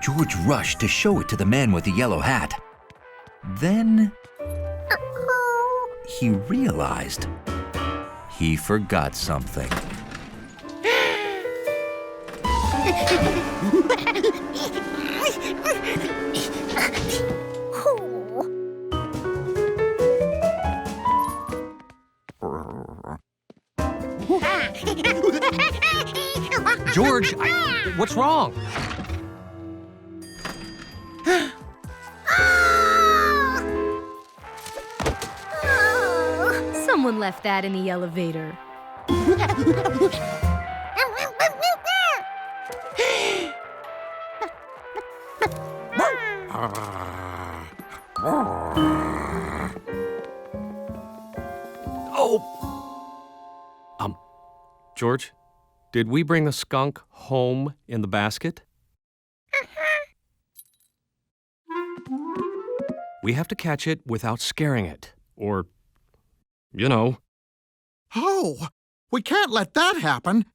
George rushed to show it to the man with the yellow hat. Then he realized he forgot something. George, what's wrong? Someone left that in the elevator. Oh! George, did we bring the skunk home in the basket? We have to catch it without scaring it, or, you know. Oh, we can't let that happen.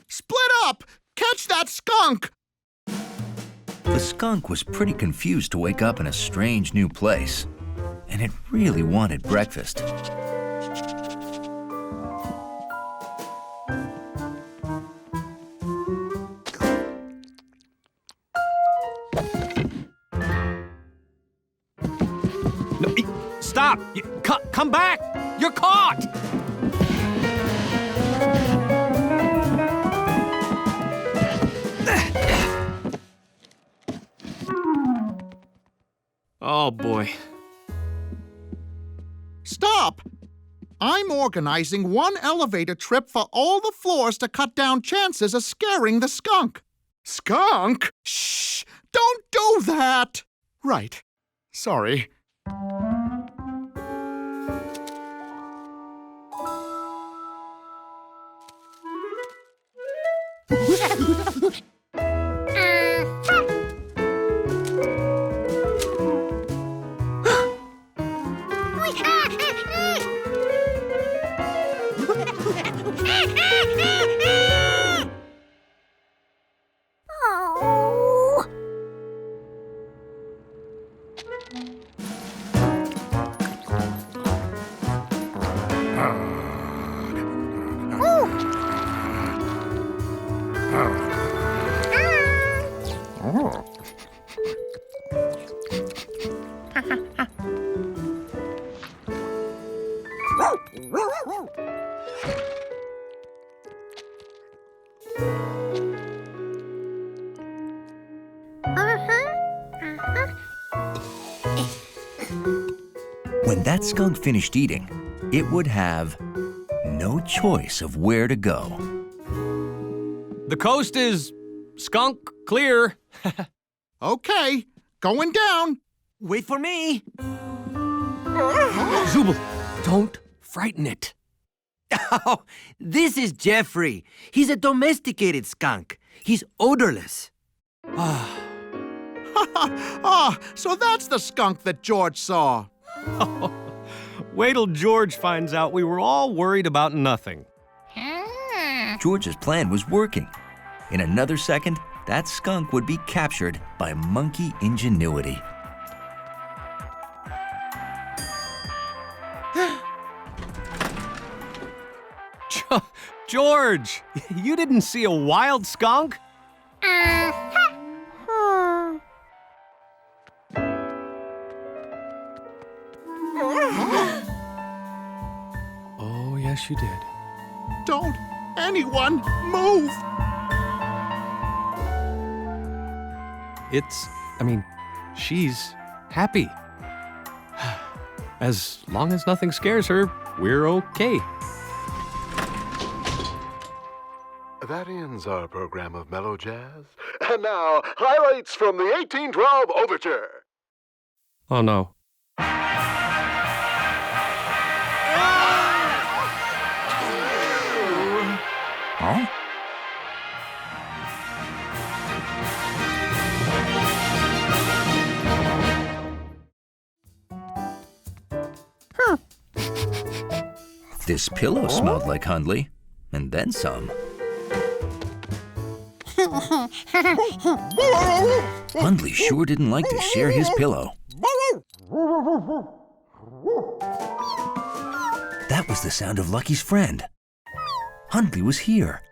Split up! Catch that skunk! The skunk was pretty confused to wake up in a strange new place, and it really wanted breakfast. No, stop! Come back! You're caught! Oh, boy. Stop! I'm organizing one elevator trip for all the floors to cut down chances of scaring the skunk. Skunk? Shh! Don't do that! Right. Sorry. When that skunk finished eating, it would have no choice of where to go. The coast is skunk clear. Okay, going down. Wait for me. Zubul, don't frighten it. Oh, this is Jeffrey. He's a domesticated skunk. He's odorless. Ah, so that's the skunk that George saw. Wait till George finds out we were all worried about nothing. George's plan was working. In another second, that skunk would be captured by monkey ingenuity. George, you didn't see a wild skunk? Oh, yes, you did. Don't anyone move! She's happy. As long as nothing scares her, we're okay. That ends our program of mellow jazz. And now, highlights from the 1812 Overture. Oh, no. Huh? This pillow smelled like Hundley, and then some. Hundley sure didn't like to share his pillow. That was the sound of Lucky's friend. Hundley was here.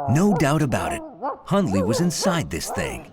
No doubt about it, Hundley was inside this thing.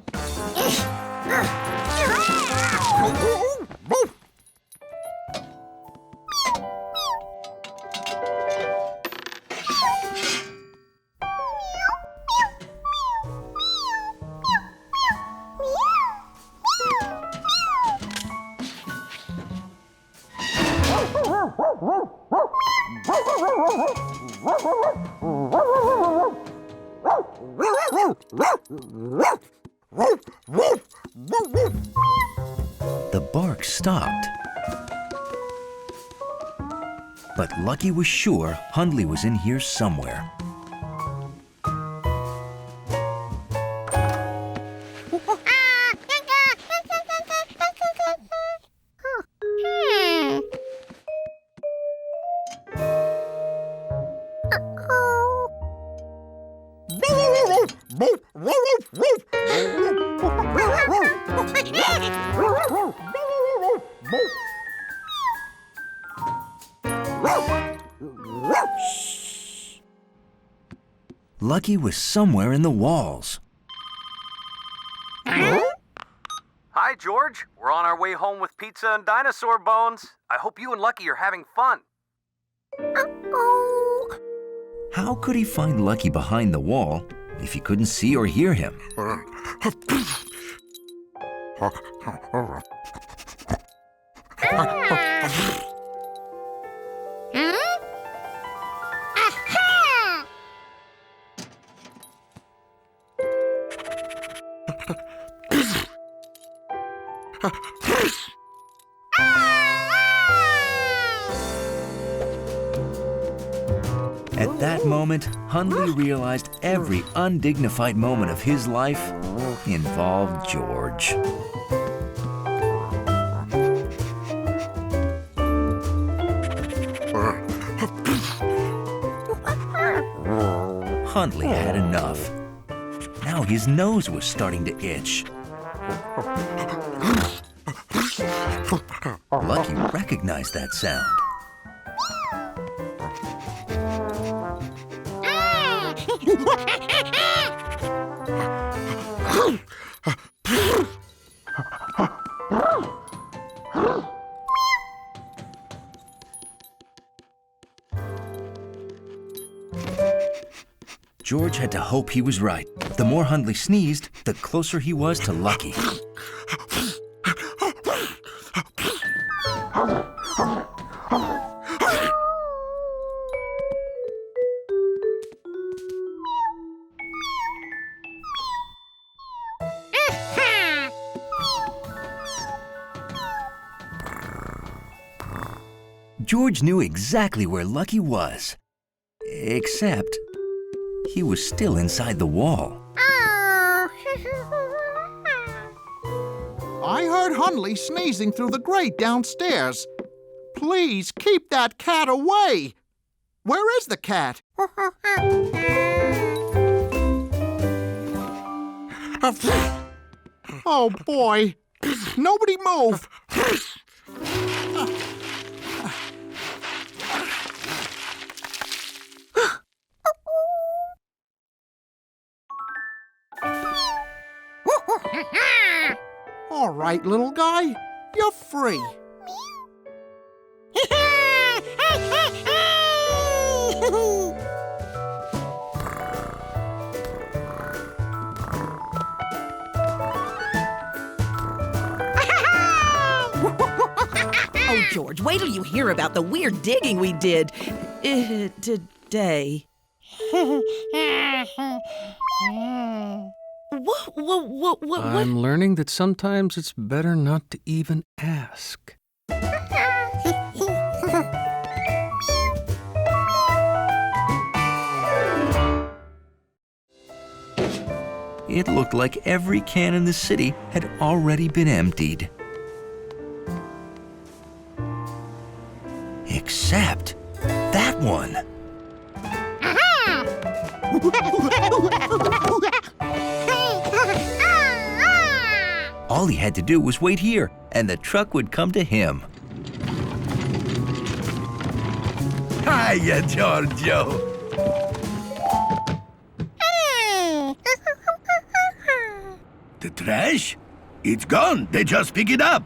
The bark stopped. But Lucky was sure Hundley was in here somewhere. Lucky was somewhere in the walls. Hi, George. We're on our way home with pizza and dinosaur bones. I hope you and Lucky are having fun. How could he find Lucky behind the wall if he couldn't see or hear him? At that moment, Hundley realized every undignified moment of his life involved George. Hundley had enough. Now his nose was starting to itch. Lucky recognized that sound. George had to hope he was right. The more Hundley sneezed, the closer he was to Lucky. George knew exactly where Lucky was, except he was still inside the wall. I heard Hundley sneezing through the grate downstairs. Please keep that cat away. Where is the cat? Oh, boy. Nobody move. All right, little guy, you're free. Oh, George, wait till you hear about the weird digging we did today. What? I'm learning that sometimes it's better not to even ask. It looked like every can in the city had already been emptied. Except that one. All he had to do was wait here, and the truck would come to him. Hiya, Giorgio. The trash? It's gone. They just pick it up.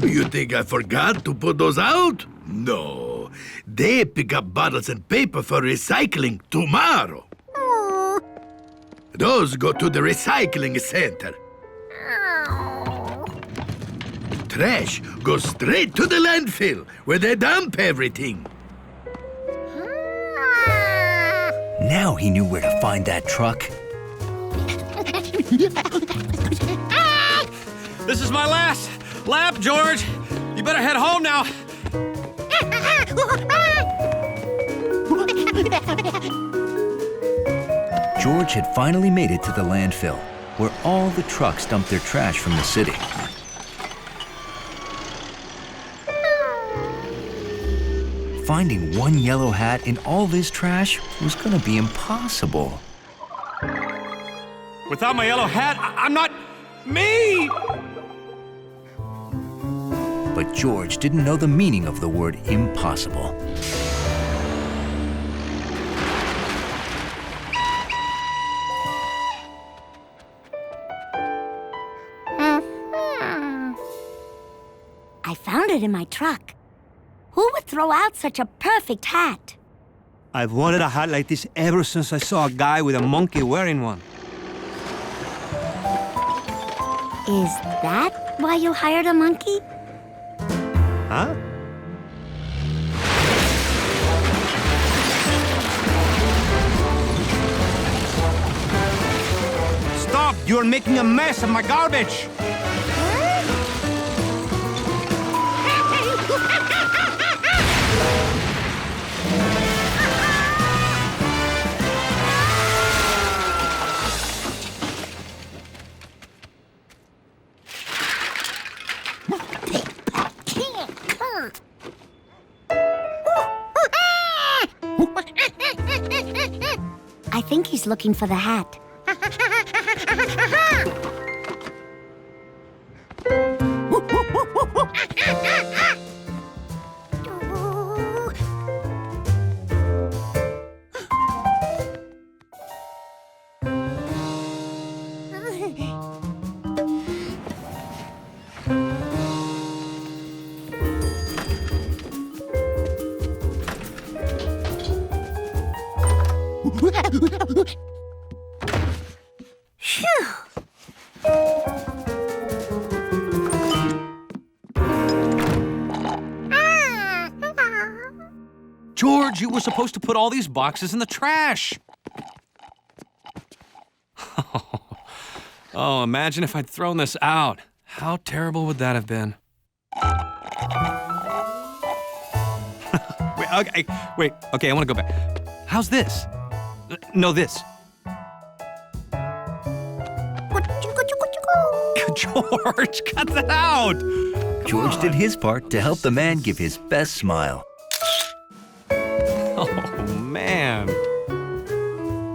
You think I forgot to put those out? No. They pick up bottles and paper for recycling tomorrow. Those go to the recycling center. Trash goes straight to the landfill where they dump everything. Now he knew where to find that truck. This is my last lap, George. You better head home now. George had finally made it to the landfill, where all the trucks dumped their trash from the city. Finding one yellow hat in all this trash was gonna be impossible. Without my yellow hat, I'm not me! But George didn't know the meaning of the word impossible. I found it in my truck. Who would throw out such a perfect hat? I've wanted a hat like this ever since I saw a guy with a monkey wearing one. Is that why you hired a monkey? Huh? Stop! You're making a mess of my garbage! I think he's looking for the hat. George, you were supposed to put all these boxes in the trash. Oh, imagine if I'd thrown this out. How terrible would that have been? Wait, okay, I want to go back. How's this? No, this. George, cut that out! George did his part to help the man give his best smile. Oh, man.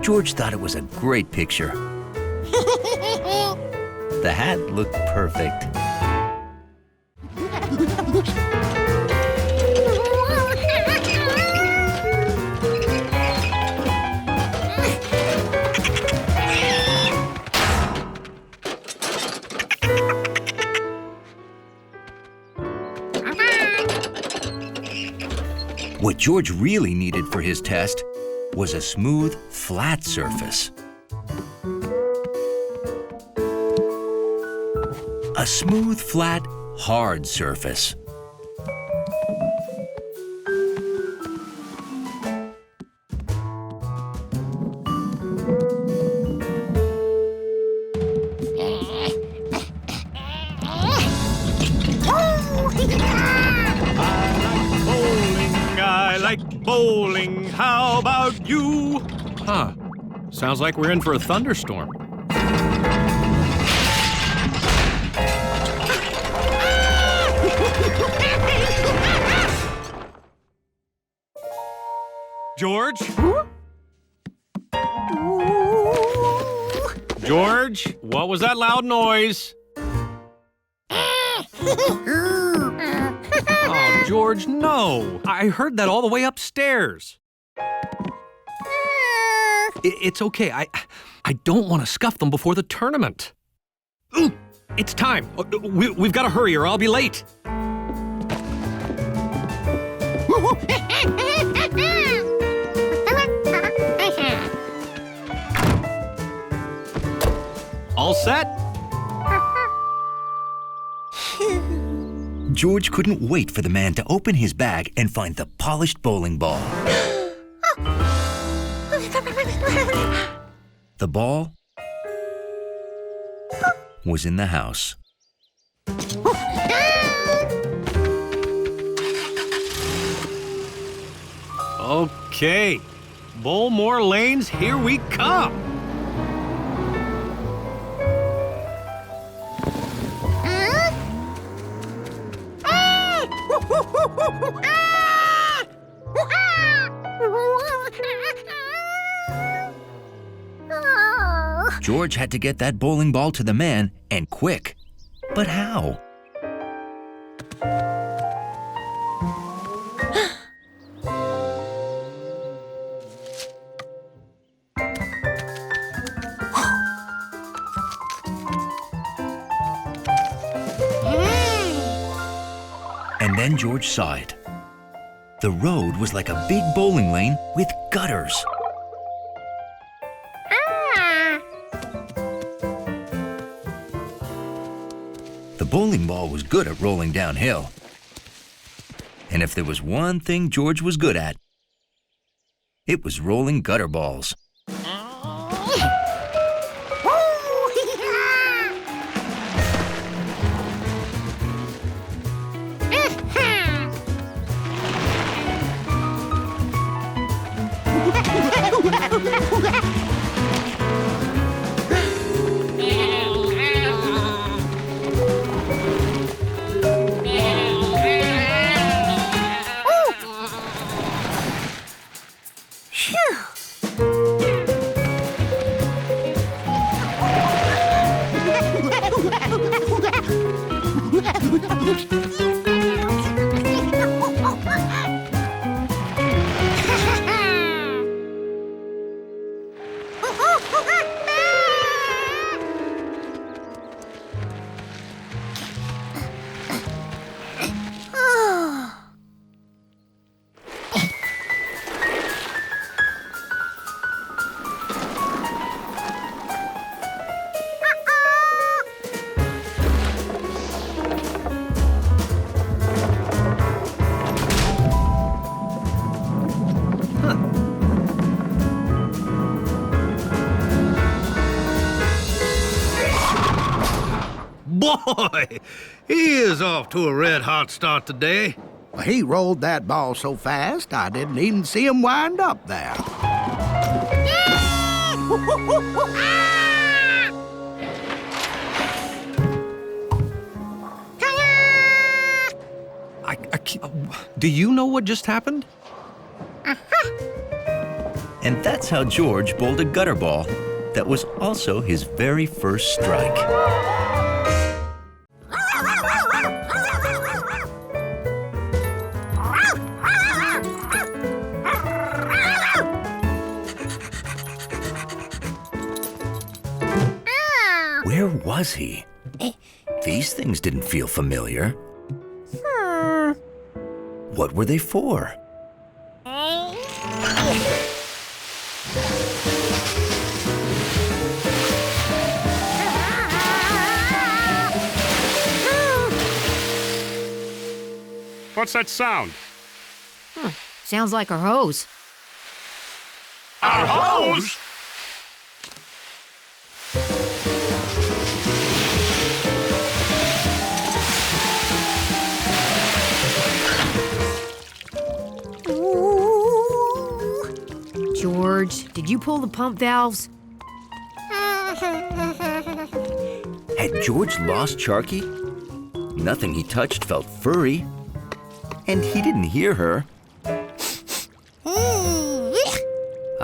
George thought it was a great picture. The hat looked perfect. What George really needed for his test was a smooth, flat surface. A smooth, flat, hard surface. I like bowling, how about you? Huh, sounds like we're in for a thunderstorm. George? George, what was that loud noise? Oh, George, no. I heard that all the way upstairs. It's okay. I don't want to scuff them before the tournament. Ooh, it's time. We've got to hurry or I'll be late. All set? George couldn't wait for the man to open his bag and find the polished bowling ball. The ball was in the house. Okay. Bowlmore Lanes, here we come. George had to get that bowling ball to the man, and quick. But how? And then George saw it. The road was like a big bowling lane with gutters. The bowling ball was good at rolling downhill. And if there was one thing George was good at, it was rolling gutter balls. Boy, he is off to a red-hot start today. He rolled that ball so fast, I didn't even see him wind up there. Do you know what just happened? And that's how George bowled a gutter ball that was also his very first strike. Where was he? These things didn't feel familiar. What were they for? What's that sound? Sounds like a hose. Our hose? George, did you pull the pump valves? Had George lost Sharky? Nothing he touched felt furry. And he didn't hear her.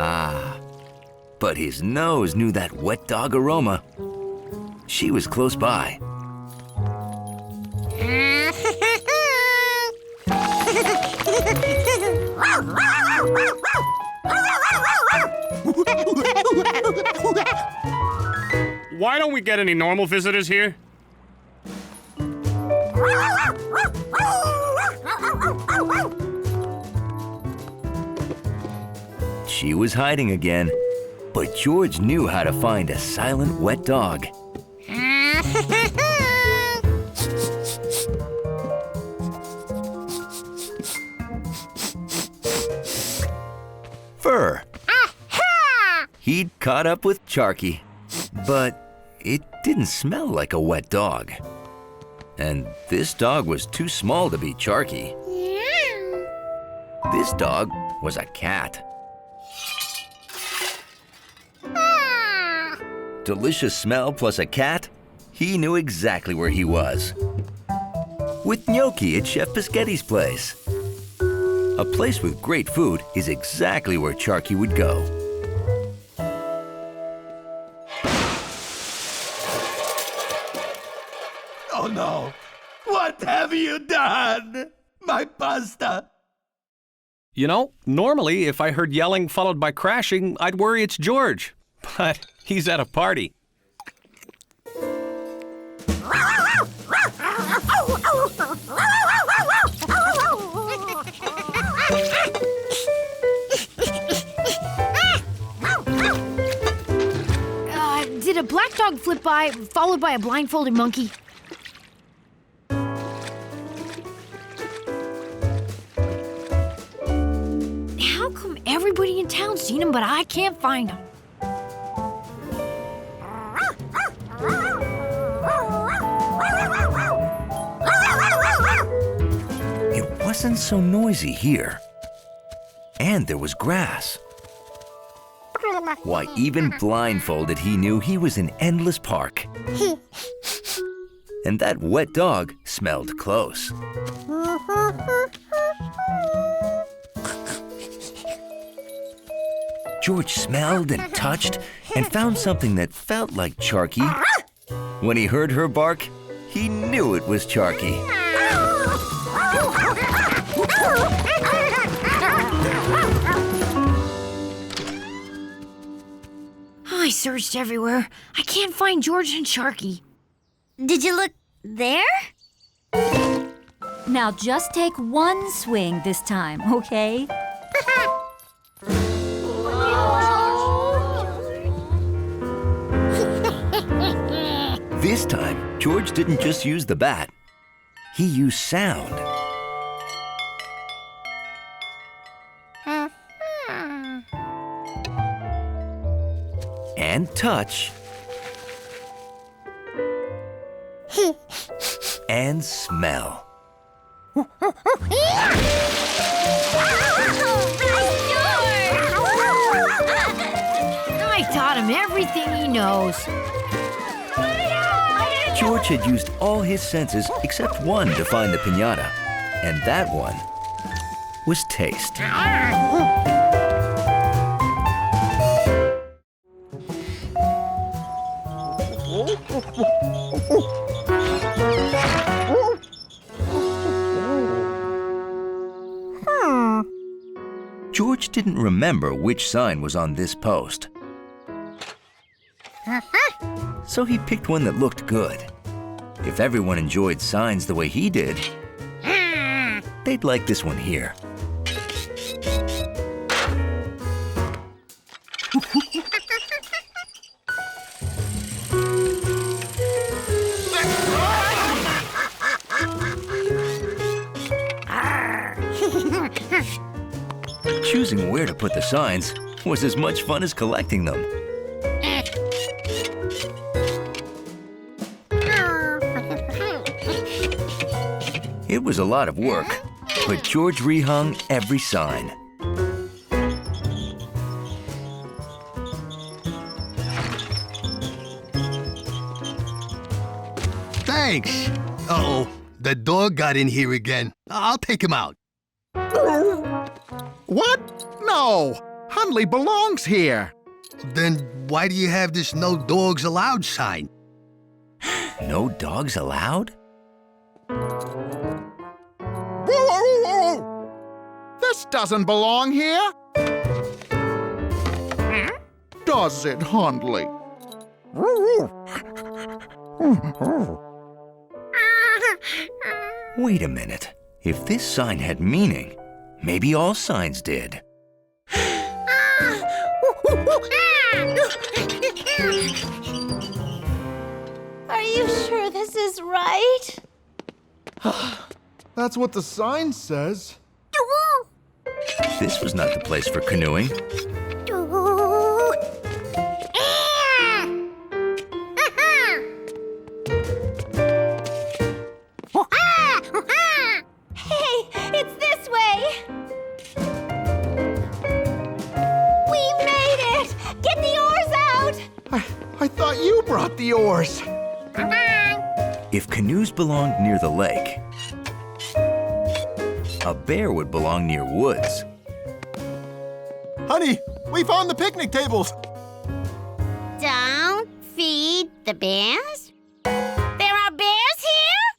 Ah, but his nose knew that wet dog aroma. She was close by. Why don't we get any normal visitors here? She was hiding again, but George knew how to find a silent wet dog. Fur. He'd caught up with Charky, but it didn't smell like a wet dog. And this dog was too small to be Charky. This dog was a cat. Delicious smell plus a cat, he knew exactly where he was. With gnocchi at Chef Pischetti's place. A place with great food is exactly where Charky would go. Oh no! What have you done? My pasta! You know, normally if I heard yelling followed by crashing, I'd worry it's George. But he's at a party. Did a black dog flip by, followed by a blindfolded monkey? How come everybody in town's seen him, but I can't find him? It wasn't so noisy here. And there was grass. Why, even blindfolded, he knew he was in Endless Park. And that wet dog smelled close. George smelled and touched and found something that felt like Charky. When he heard her bark, he knew it was Charky. I searched everywhere. I can't find George and Charky. Did you look there? Now just take one swing this time, okay? This time, George didn't just use the bat. He used sound. And touch. And smell. I taught him everything he knows. George had used all his senses except one to find the piñata, and that one was taste. George didn't remember which sign was on this post. So he picked one that looked good. If everyone enjoyed signs the way he did, they'd like this one here. Choosing where to put the signs was as much fun as collecting them. It was a lot of work, but George rehung every sign. Thanks. Uh-oh, the dog got in here again. I'll take him out. What? No! Hundley belongs here. Then why do you have this no dogs allowed sign? No dogs allowed? This doesn't belong here. Does it, Hundley? Wait a minute. If this sign had meaning, maybe all signs did. Are you sure this is right? That's what the sign says. This was not the place for canoeing. Hey, it's this way! We made it! Get the oars out! I thought you brought the oars. If canoes belonged near the lake, a bear would belong near woods. Honey, we found the picnic tables. Don't feed the bears? There are bears here?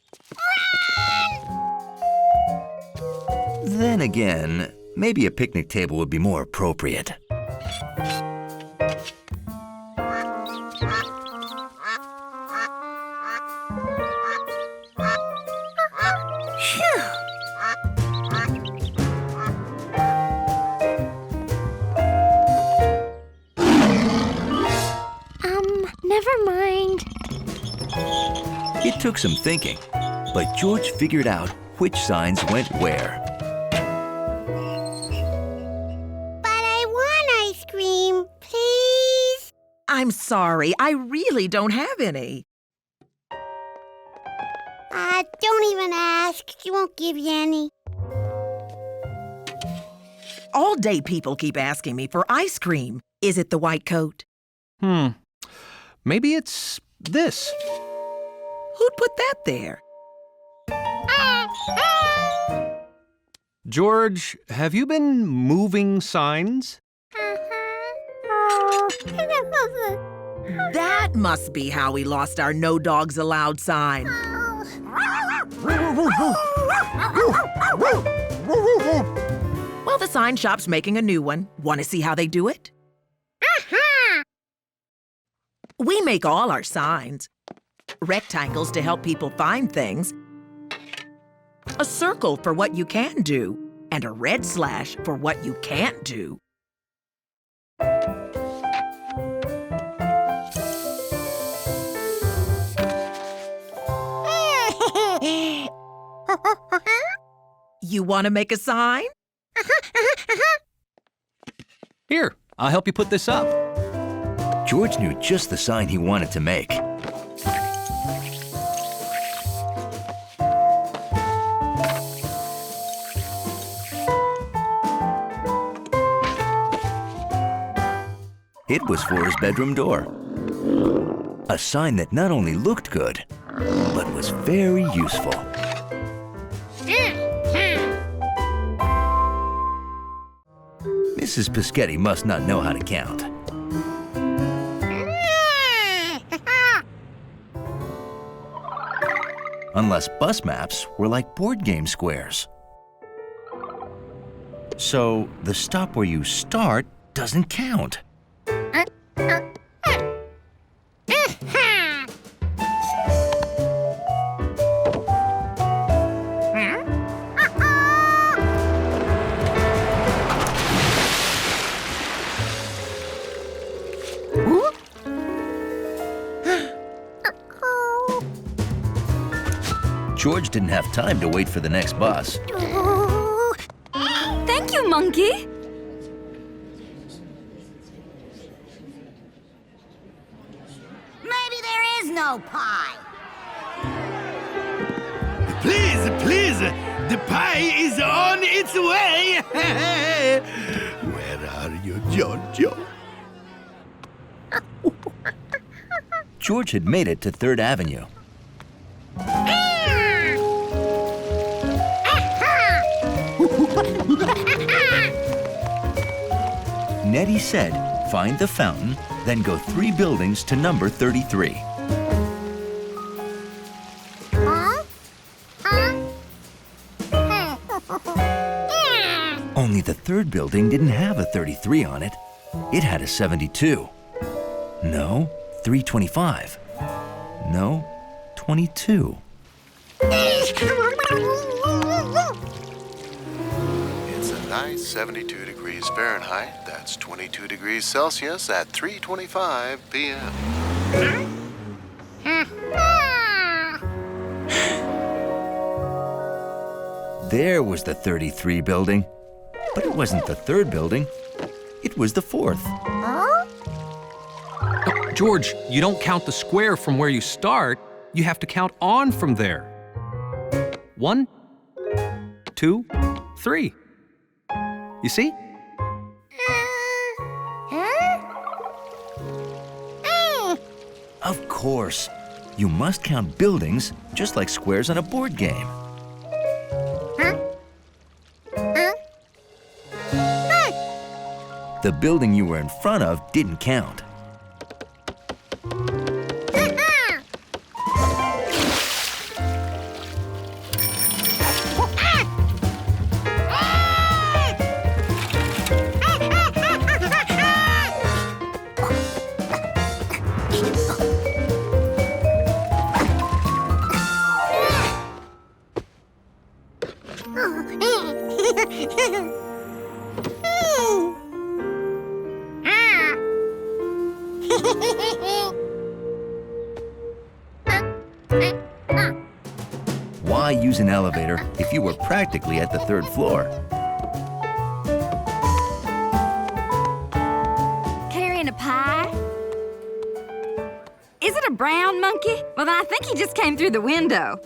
Run! Then again, maybe a picnic table would be more appropriate. Never mind. It took some thinking, but George figured out which signs went where. But I want ice cream, please. I'm sorry, I really don't have any. Don't even ask. She won't give you any. All day people keep asking me for ice cream. Is it the white coat? Maybe it's this. Who'd put that there? George, have you been moving signs? That must be how we lost our no dogs allowed sign. Well, the sign shop's making a new one. Want to see how they do it? We make all our signs. Rectangles to help people find things. A circle for what you can do. And a red slash for what you can't do. You want to make a sign? Here, I'll help you put this up. George knew just the sign he wanted to make. It was for his bedroom door. A sign that not only looked good, but was very useful. Mrs. Pischetti must not know how to count. Unless bus maps were like board game squares. So the stop where you start doesn't count. George didn't have time to wait for the next bus. Thank you, Monkey. Maybe there is no pie. Please, please, the pie is on its way. Where are you, Giorgio? George had made it to 3rd Avenue. Nettie said, find the fountain, then go 3 buildings to number 33. Only the 3rd building didn't have a 33 on it. It had a 72. No, 325. No, 22. It's a nice 72 degrees Fahrenheit. That's 22 degrees Celsius at 3:25 p.m. There was the 33 building. But it wasn't the 3rd building. It was the 4th. George, you don't count the square from where you start. You have to count on from there. 1, 2, 3. You see? Of course. You must count buildings just like squares on a board game. The building you were in front of didn't count. Why use an elevator if you were practically at the 3rd floor? Carrying a pie? Is it a brown monkey? Well, then I think he just came through the window.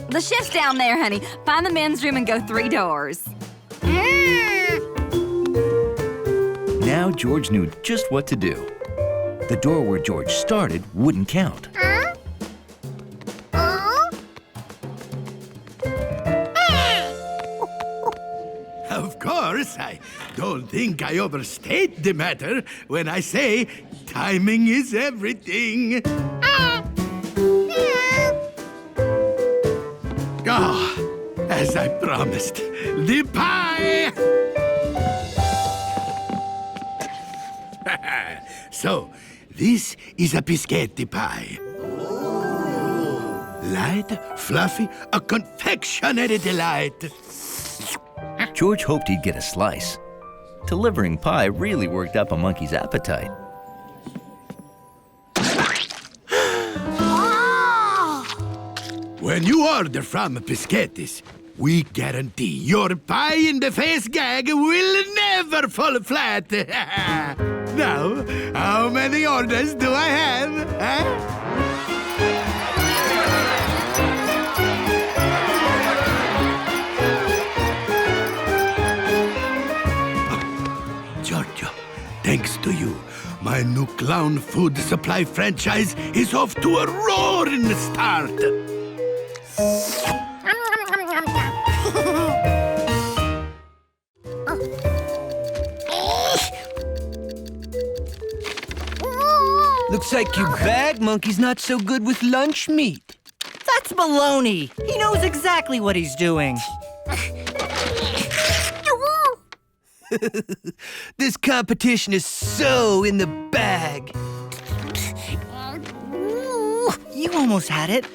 The chef's down there, honey. Find the men's room and go 3 doors. Now George knew just what to do. The door where George started wouldn't count. Of course, I don't think I overstate the matter when I say timing is everything. As I promised, the pie! So, this is a biscotti pie. Light, fluffy, a confectionery delight. George hoped he'd get a slice. Delivering pie really worked up a monkey's appetite. When you order from Biscottis, we guarantee your pie-in-the-face gag will never fall flat. Now, how many orders do I have? Giorgio, thanks to you, my new clown food supply franchise is off to a roaring start. Looks like your bag monkey's not so good with lunch meat. That's baloney. He knows exactly what he's doing. This competition is so in the bag. You almost had it.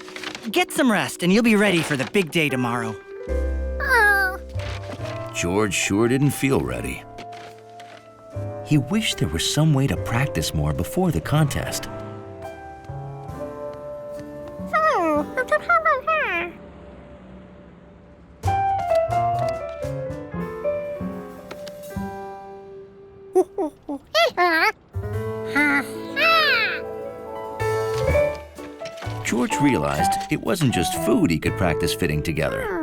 Get some rest and you'll be ready for the big day tomorrow. George sure didn't feel ready. He wished there was some way to practice more before the contest. George realized it wasn't just food he could practice fitting together.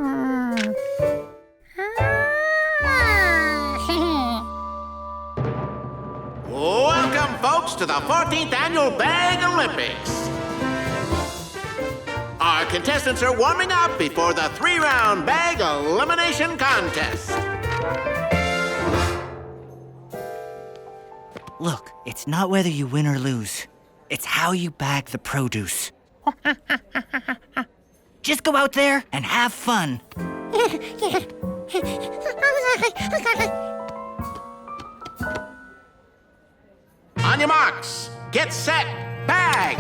Welcome, folks, to the 14th Annual Bag Olympics. Our contestants are warming up before the 3-round bag elimination contest. Look, it's not whether you win or lose. It's how you bag the produce. Just go out there and have fun. On your marks, get set, bag!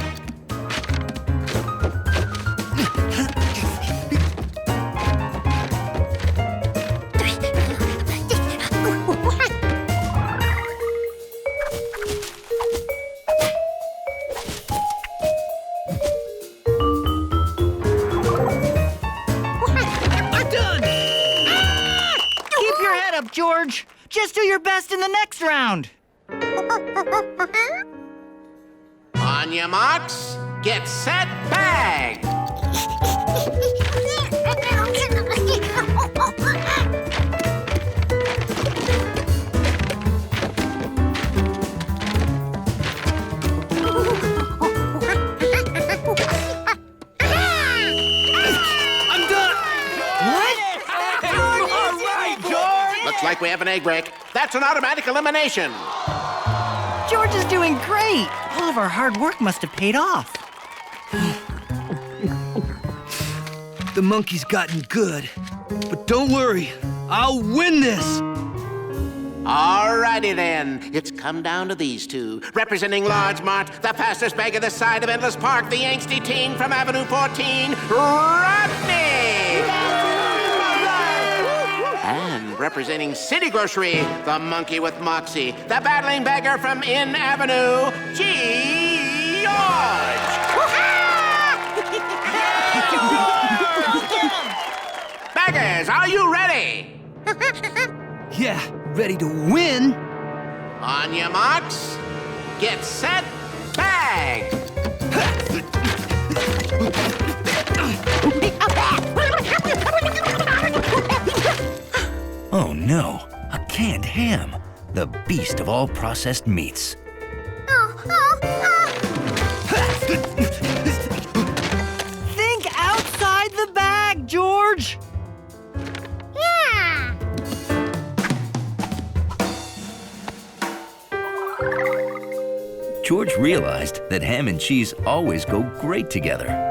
George, just do your best in the next round. On your marks, get set, bag! I'm done. What? Looks like we have an egg break. That's an automatic elimination. George is doing great. All of our hard work must have paid off. The monkey's gotten good. But don't worry, I'll win this. Alrighty then. It's come down to these two. Representing Large Mart, the fastest beggar this side of Endless Park, the angsty teen from Avenue 14, Rodney! And representing City Grocery, the monkey with moxie, the battling beggar from Inn Avenue, George! Beggars, are you ready? Yeah, ready to win. On your marks, get set, bag! Oh no, a canned ham, the beast of all processed meats. Think outside the bag, George. Yeah. George realized that ham and cheese always go great together.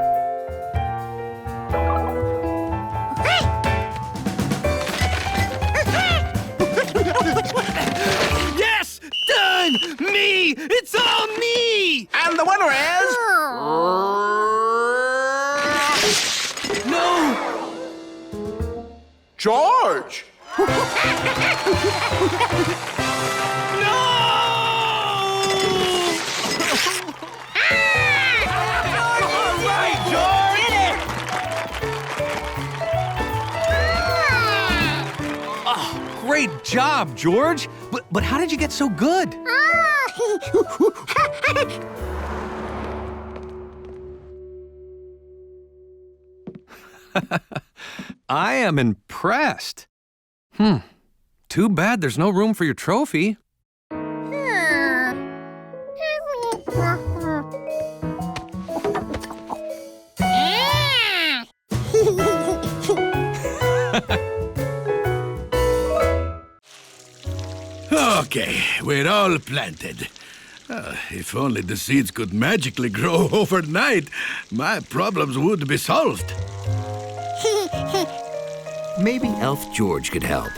Yes! Done! Me! It's all me! And the winner is... No! George! Great job, George. But how did you get so good? I am impressed. Too bad there's no room for your trophy. Okay, we're all planted. If only the seeds could magically grow overnight, my problems would be solved. Maybe Elf George could help.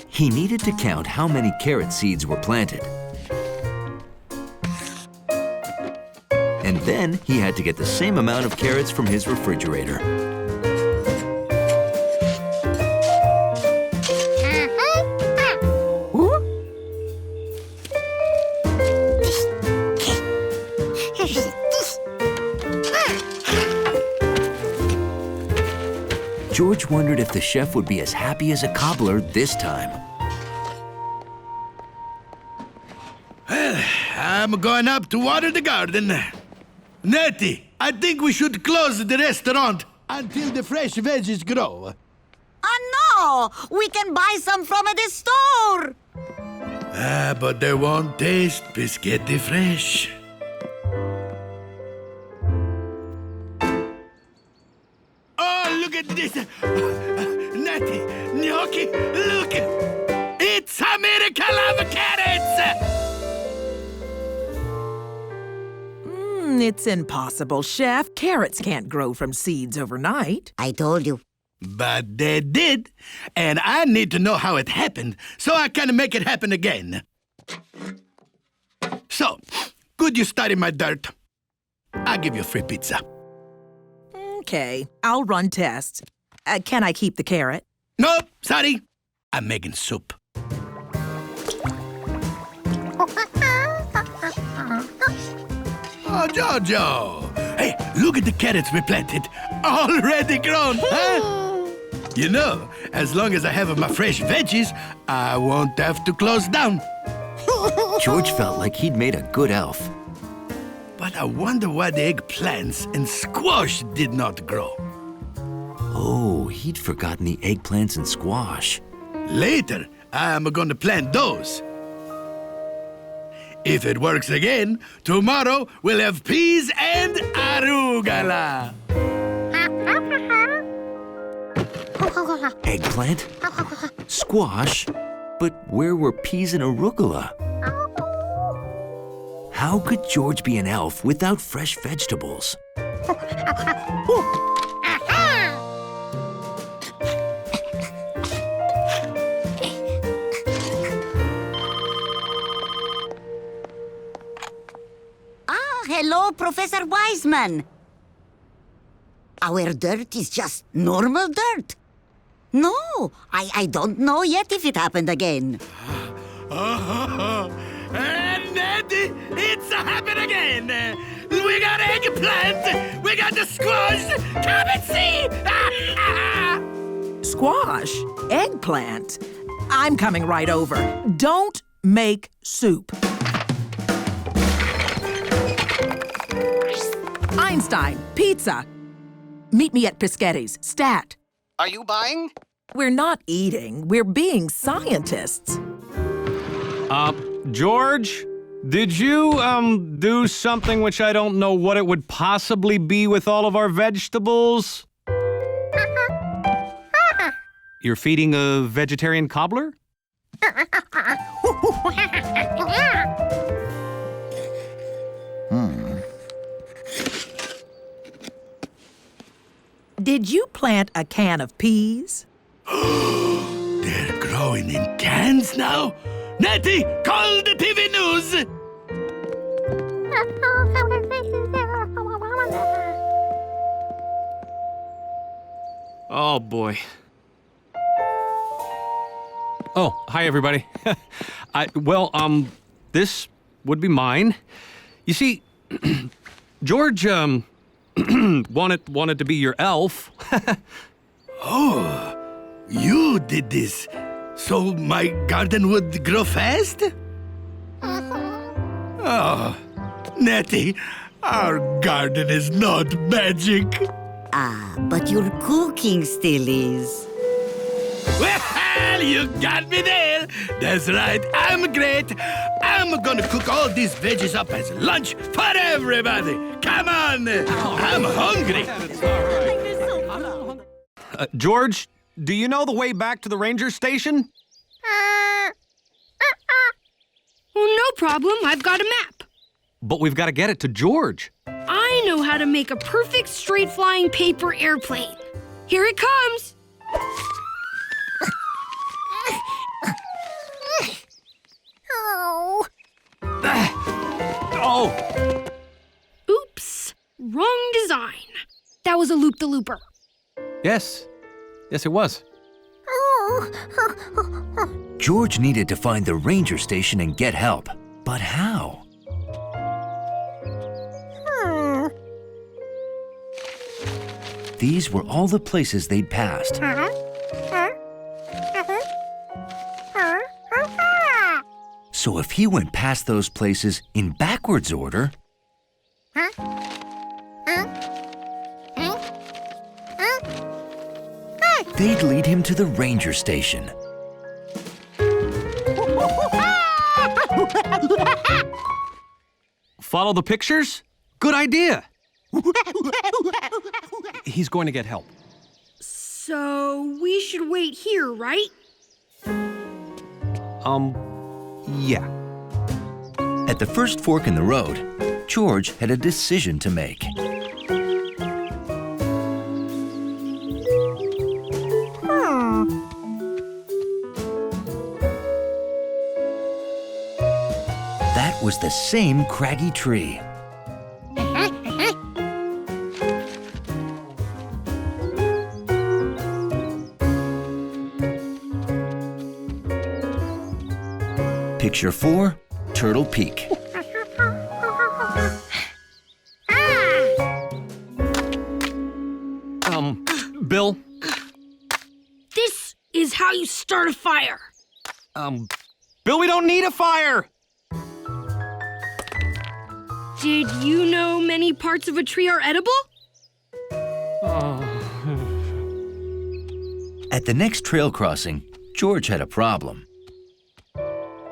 He needed to count how many carrot seeds were planted. And then he had to get the same amount of carrots from his refrigerator. George wondered if the chef would be as happy as a cobbler this time. Well, I'm going up to water the garden. Nettie, I think we should close the restaurant until the fresh veggies grow. No! We can buy some from the store! But they won't taste biscotti fresh. Oh, look at this! Natty, Gnocchi, look! It's a miracle of carrots! It's impossible, Chef. Carrots can't grow from seeds overnight. I told you. But they did, and I need to know how it happened so I can make it happen again. So, could you study my dirt? I'll give you free pizza. Okay, I'll run tests. Can I keep the carrot? Nope, sorry. I'm making soup. Oh, Jojo! Hey, look at the carrots we planted. Already grown, huh? You know, as long as I have my fresh veggies, I won't have to close down. George felt like he'd made a good elf. But I wonder why the eggplants and squash did not grow. Oh, he'd forgotten the eggplants and squash. Later, I'm going to plant those. If it works again, tomorrow we'll have peas and arugula. Eggplant? Squash? But where were peas and arugula? How could George be an elf without fresh vegetables? Hello, Professor Wiseman. Our dirt is just normal dirt. No, I don't know yet if it happened again. Natty, it's happened again. We got eggplant. We got the squash. Come and see. Squash? Eggplant? I'm coming right over. Don't make soup. Einstein, pizza. Meet me at Pischetti's, stat. Are you buying? We're not eating, we're being scientists. George, did you, do something which I don't know what it would possibly be with all of our vegetables? You're feeding a vegetarian cobbler? Did you plant a can of peas? They're growing in cans now? Natty, call the TV news! Oh, boy. Oh, hi, everybody. This would be mine. You see, George, wanted to be your elf. Oh, you did this so my garden would grow fast? Oh, Natty, our garden is not magic. But your cooking still is. Well, you got me there. That's right, I'm great. I'm gonna cook all these veggies up as lunch for everybody. Come on, I'm hungry. George, do you know the way back to the ranger station? Well, no problem. I've got a map. But we've got to get it to George. I know how to make a perfect straight-flying paper airplane. Here it comes. Oh! Oops. Wrong design. That was a loop-the-looper. Yes, it was. George needed to find the ranger station and get help. But how? These were all the places they'd passed. So if he went past those places in backwards order, they'd lead him to the ranger station. Follow the pictures? Good idea. He's going to get help. So we should wait here, right? Yeah. At the first fork in the road, George had a decision to make. That was the same craggy tree. Picture 4, Turtle Peak. Bill? This is how you start a fire. Bill, we don't need a fire! Did you know many parts of a tree are edible? At the next trail crossing, George had a problem.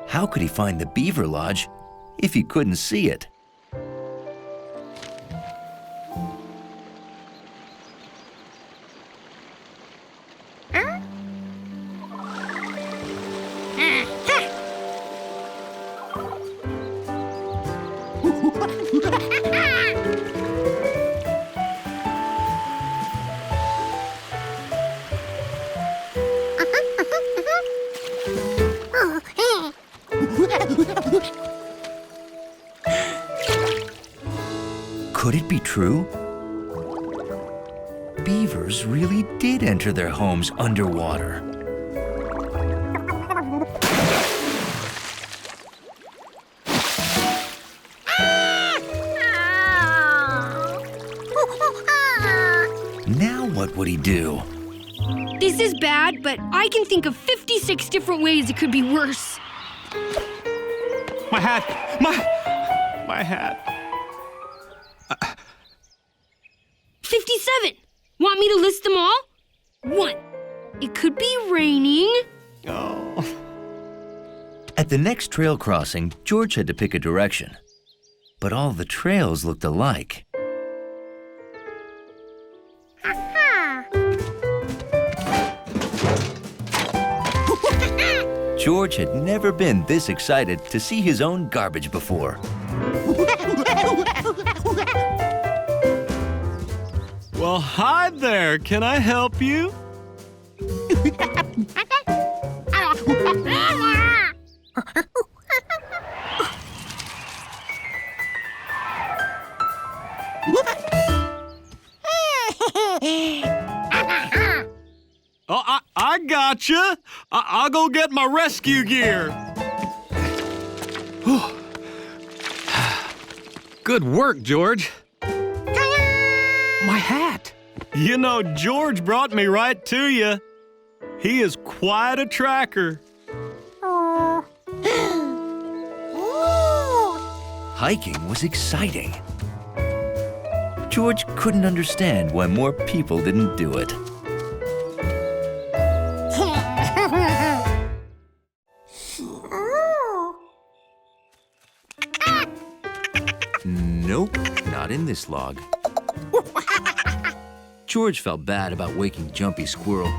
How could he find the beaver lodge if he couldn't see it? Could it be true? Beavers really did enter their homes underwater. Now what would he do? This is bad, but I can think of 56 different ways it could be worse. My hat! My hat! 57! Want me to list them all? 1. It could be raining. Oh. At the next trail crossing, George had to pick a direction. But all the trails looked alike. George had never been this excited to see his own garbage before. Well, hi there. Can I help you? Oh, I gotcha. I'll go get my rescue gear. Good work, George. My hat. You know, George brought me right to you. He is quite a tracker. Hiking was exciting. George couldn't understand why more people didn't do it. Nope, not in this log. George felt bad about waking Jumpy Squirrel,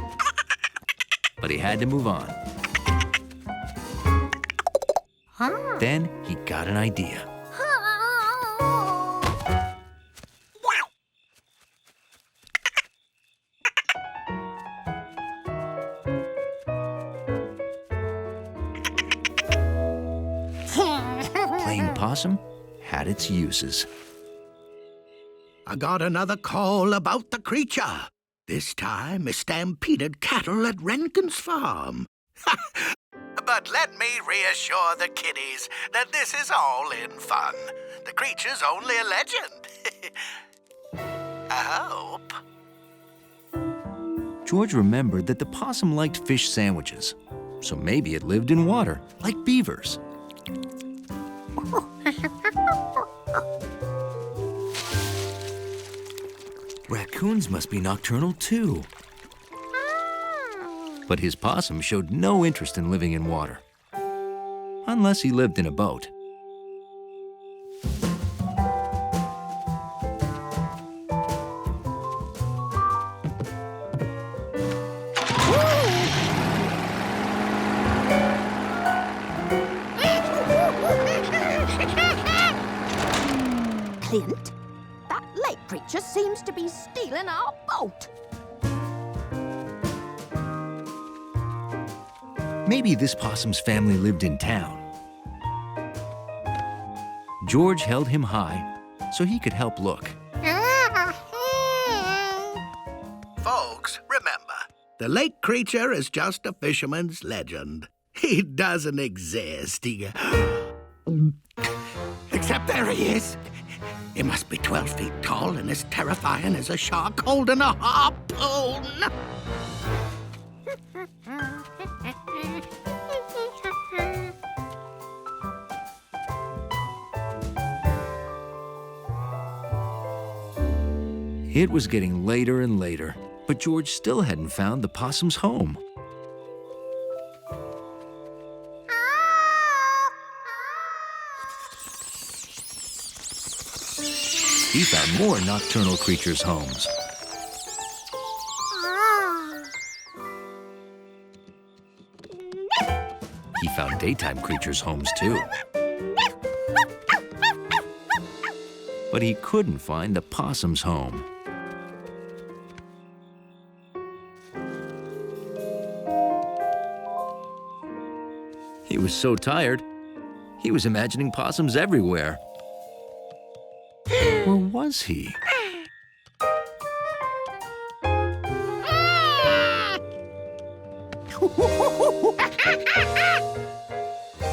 but he had to move on. Then he got an idea. Playing possum had its uses. I got another call about the creature. This time, a stampeded cattle at Rankin's farm. But let me reassure the kiddies that this is all in fun. The creature's only a legend. I hope. George remembered that the possum liked fish sandwiches, so maybe it lived in water, like beavers. Raccoons must be nocturnal too. But his possum showed no interest in living in water, unless he lived in a boat. Clint. That lake creature seems to be stealing our boat. Maybe this possum's family lived in town. George held him high so he could help look. Folks, remember, the lake creature is just a fisherman's legend. He doesn't exist. Except there he is. He must be 12 feet tall and as terrifying as a shark holding a harpoon. It was getting later and later, but George still hadn't found the possum's home. He found more nocturnal creatures' homes. He found daytime creatures' homes, too. But he couldn't find the possum's home. He was so tired, he was imagining possums everywhere. Or was he?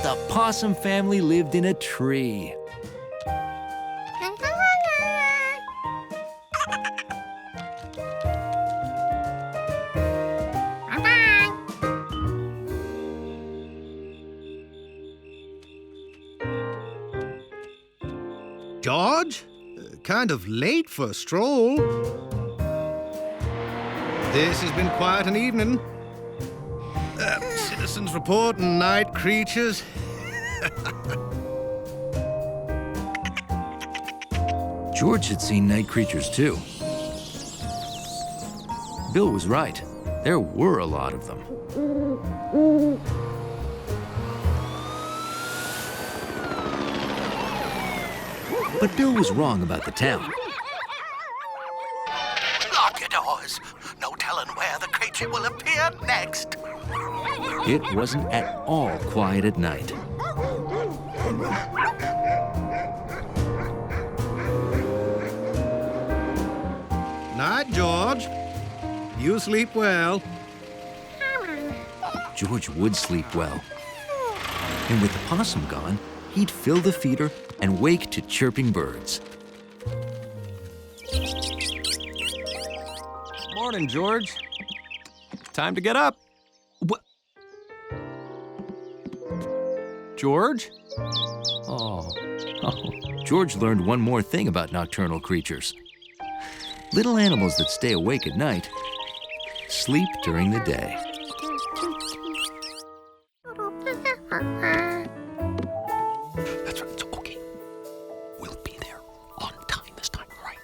The possum family lived in a tree. George? Kind of late for a stroll. This has been quite an evening. Citizens report and night creatures. George had seen night creatures, too. Bill was right. There were a lot of them. But Bill was wrong about the town. Lock your doors. No telling where the creature will appear next. It wasn't at all quiet at night. Night, George. You sleep well. George would sleep well. And with the possum gone, he'd fill the feeder and wake to chirping birds. Morning, George. Time to get up. What? George? Oh. George learned one more thing about nocturnal creatures. Little animals that stay awake at night sleep during the day. That's right, it's okay. We'll be there on time this time, all right?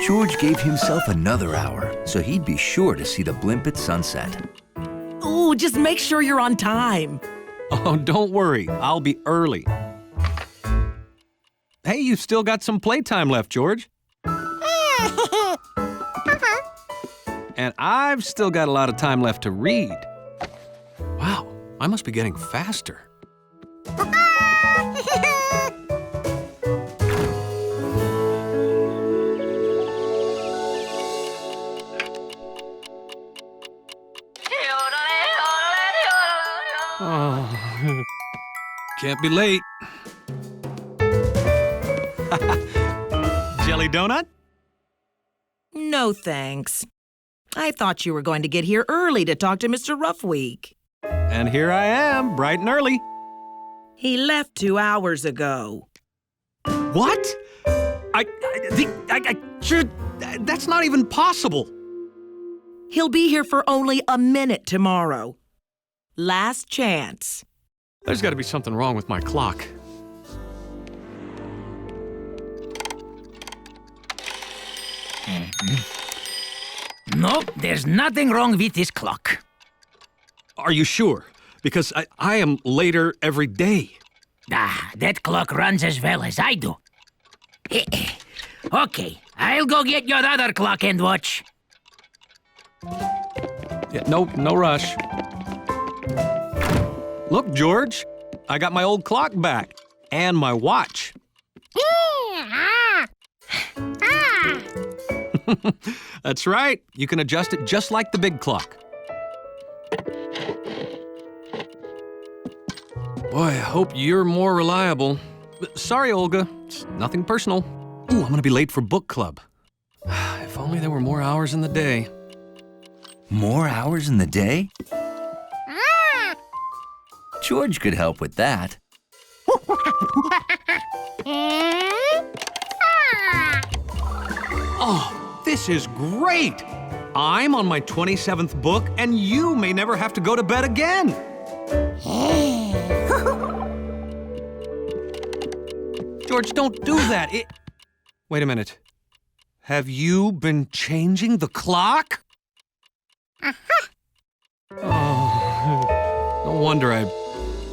George gave himself another hour so he'd be sure to see the blimp at sunset. Ooh, just make sure you're on time. Oh, don't worry. I'll be early. Hey, you've still got some playtime left, George. And I've still got a lot of time left to read. Wow, I must be getting faster. Oh, can't be late. Jelly donut? No, thanks. I thought you were going to get here early to talk to Mr. Roughweek. And here I am, bright and early. He left 2 hours ago. What? I should... That's not even possible. He'll be here for only a minute tomorrow. Last chance. There's got to be something wrong with my clock. No, there's nothing wrong with this clock. Are you sure? Because I am later every day. Ah, that clock runs as well as I do. Okay, I'll go get your other clock and watch. Yeah, no rush. Look, George, I got my old clock back and my watch. That's right. You can adjust it just like the big clock. Boy, I hope you're more reliable. Sorry, Olga. It's nothing personal. Ooh, I'm gonna be late for book club. If only there were more hours in the day. More hours in the day? George could help with that. Oh, this is great! I'm on my 27th book, and you may never have to go to bed again. George, don't do that. Wait a minute. Have you been changing the clock? Oh, no wonder I'm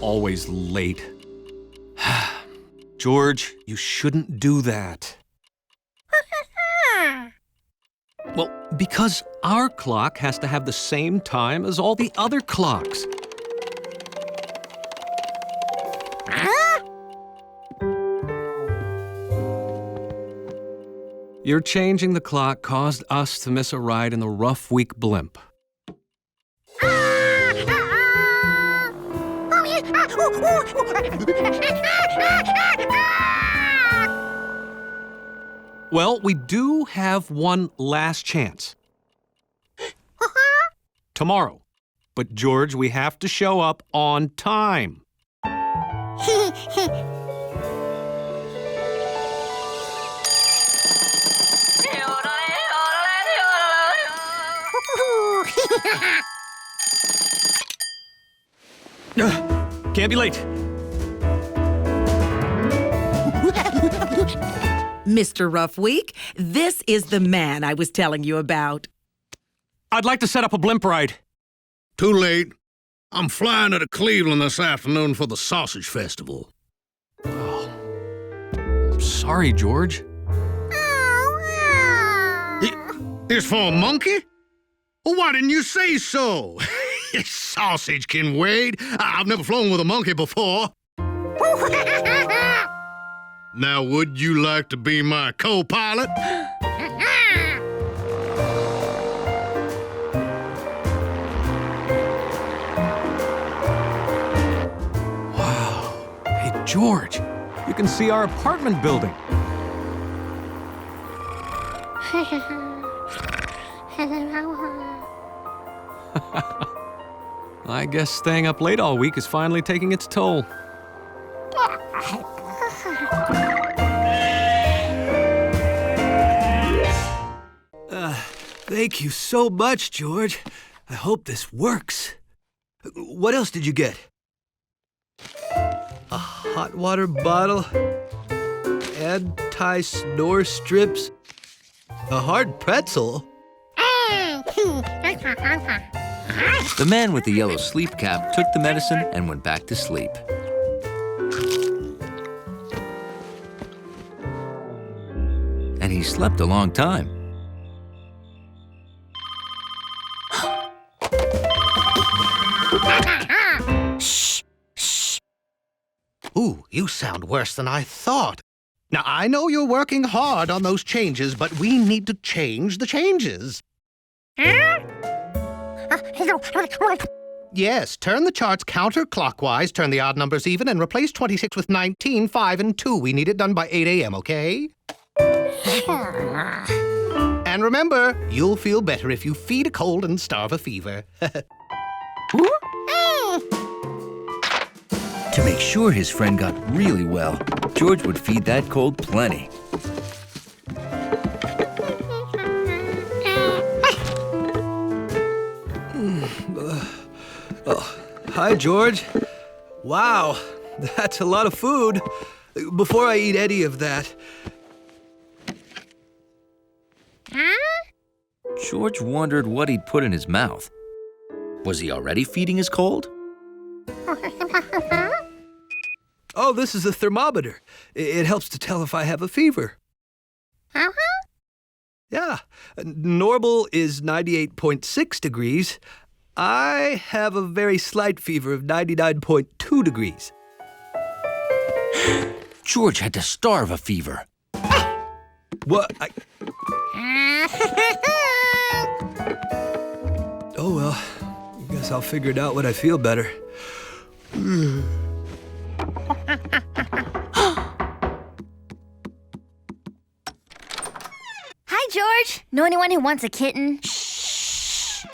always late. George, you shouldn't do that. Well, because our clock has to have the same time as all the other clocks. Your changing the clock caused us to miss a ride in the rough week blimp. Well, we do have one last chance. Tomorrow. But, George, we have to show up on time. Can't be late. Mr. Roughweek, this is the man I was telling you about. I'd like to set up a blimp ride. Too late. I'm flying to Cleveland this afternoon for the Sausage Festival. Oh, I'm sorry, George. It's for a monkey? Well, why didn't you say so? Sausage can wait. I've never flown with a monkey before. Now, would you like to be my co-pilot? Wow. Hey, George, you can see our apartment building. I guess staying up late all week is finally taking its toll. Thank you so much, George. I hope this works. What else did you get? A hot water bottle, anti-snore strips, a hard pretzel. The man with the yellow sleep cap took the medicine and went back to sleep. And he slept a long time. Shh, shh. Ooh, you sound worse than I thought. Now, I know you're working hard on those changes, but we need to change the changes. Yes, turn the charts counterclockwise, turn the odd numbers even, and replace 26 with 19, 5, and 2. We need it done by 8 a.m., okay? And remember, you'll feel better if you feed a cold and starve a fever. To make sure his friend got really well, George would feed that cold plenty. Hi, George. Wow, that's a lot of food. Before I eat any of that. George wondered what he'd put in his mouth. Was he already feeding his cold? Oh, this is a thermometer. It helps to tell if I have a fever. Yeah, normal is 98.6 degrees. I have a very slight fever of 99.2 degrees. George had to starve a fever. What? Oh, well, I guess I'll figure it out when I feel better. Hi, George. Know anyone who wants a kitten? Shh.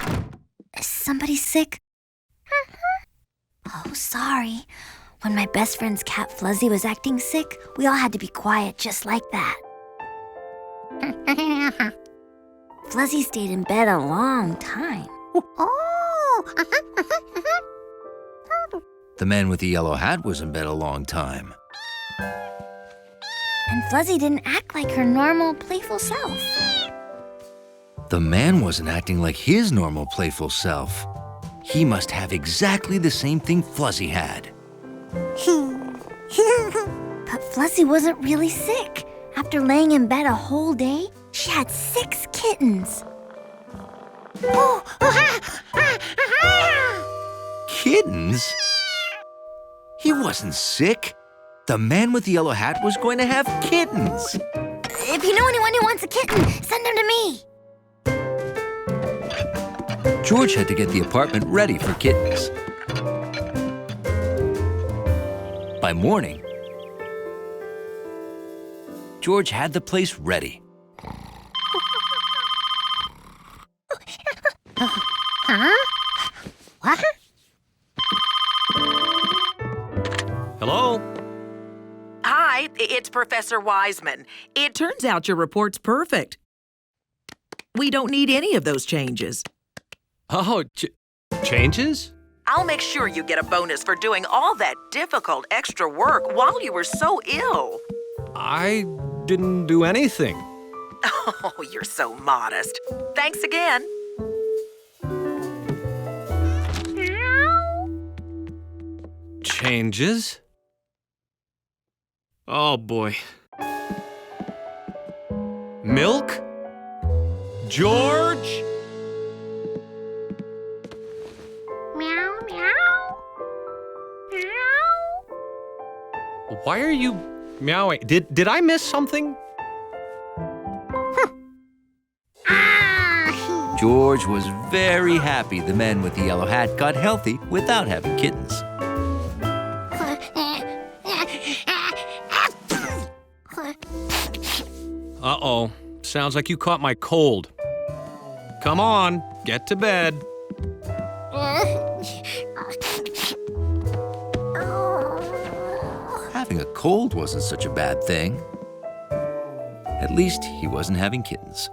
Is somebody sick? Oh, sorry. When my best friend's cat Fluzzy was acting sick, we all had to be quiet just like that. Fluzzy stayed in bed a long time. The man with the yellow hat was in bed a long time. And Fluzzy didn't act like her normal, playful self. The man wasn't acting like his normal playful self. He must have exactly the same thing Fluzzy had. But Fluzzy wasn't really sick. After laying in bed a whole day, she had 6 kittens. Kittens? He wasn't sick. The man with the yellow hat was going to have kittens. If you know anyone who wants a kitten, send them to me. George had to get the apartment ready for kittens. By morning, George had the place ready. What? Hello? Hi, it's Professor Wiseman. It turns out your report's perfect. We don't need any of those changes. Oh, changes? I'll make sure you get a bonus for doing all that difficult extra work while you were so ill. I didn't do anything. Oh, you're so modest. Thanks again. Changes? Oh, boy. Milk? George? Meow, meow. Meow. Why are you meowing? Did I miss something? George was very happy the man with the yellow hat got healthy without having kittens. Uh-oh. Sounds like you caught my cold. Come on, get to bed. Having a cold wasn't such a bad thing. At least he wasn't having kittens.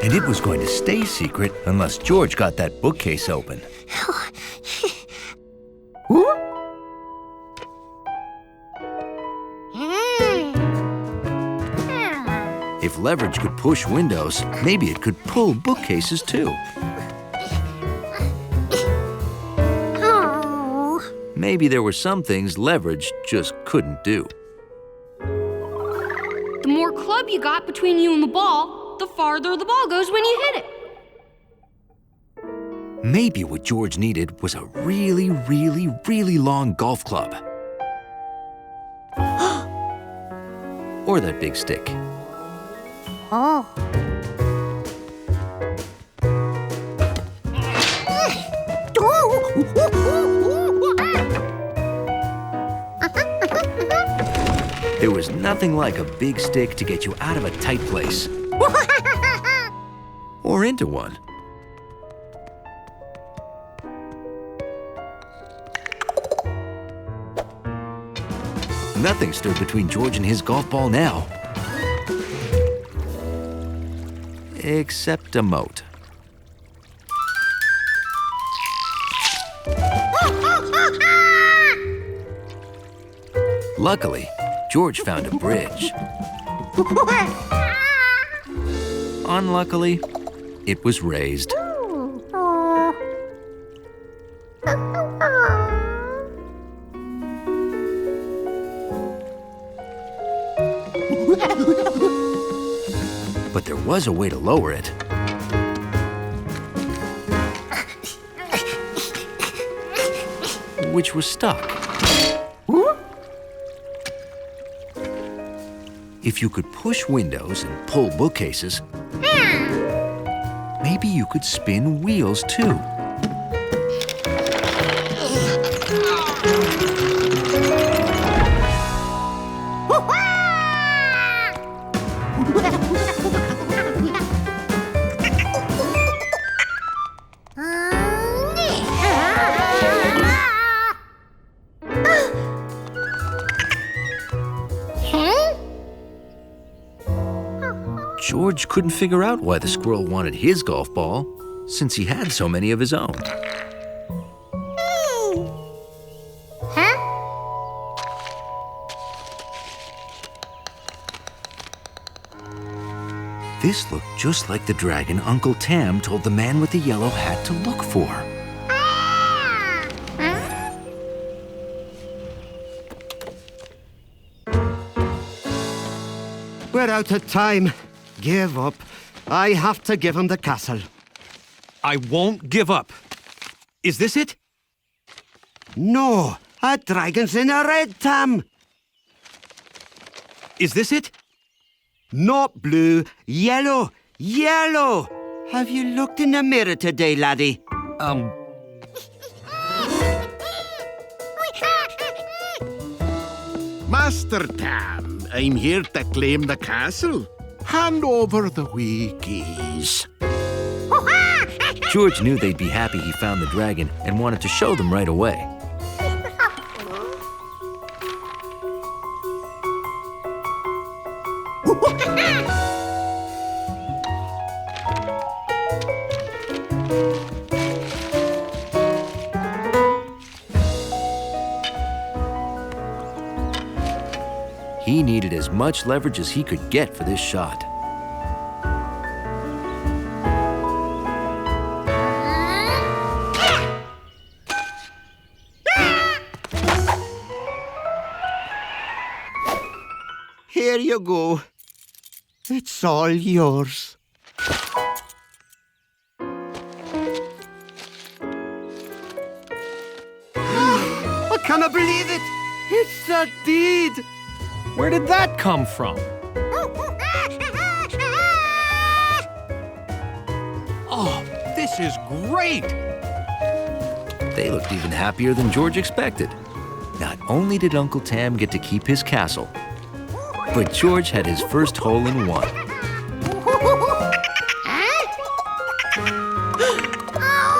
And it was going to stay secret unless George got that bookcase open. If leverage could push windows, maybe it could pull bookcases too. Maybe there were some things leverage just couldn't do. The more club you got between you and the ball, the farther the ball goes when you hit it. Maybe what George needed was a really, really, really long golf club. Or that big stick. Oh. There was nothing like a big stick to get you out of a tight place. Or into one. Nothing stood between George and his golf ball now. Except a moat. Luckily, George found a bridge. Unluckily, it was raised. but there was a way to lower it. Which was stuck. If you could push windows and pull bookcases, maybe you could spin wheels too. George couldn't figure out why the squirrel wanted his golf ball, since he had so many of his own. This looked just like the dragon Uncle Tam told the man with the yellow hat to look for. We're out of time. Give up. I have to give him the castle. I won't give up. Is this it? No, a dragon's in a red tam. Is this it? Not blue, yellow, yellow. Have you looked in the mirror today, laddie? Master Tam, I'm here to claim the castle. Hand over the wee keys. George knew they'd be happy he found the dragon and wanted to show them right away. He needed as much leverage as he could get for this shot. Here you go. It's all yours. I cannot believe it. It's a deed. Where did that come from? Oh, this is great! They looked even happier than George expected. Not only did Uncle Tam get to keep his castle, but George had his first hole-in-one.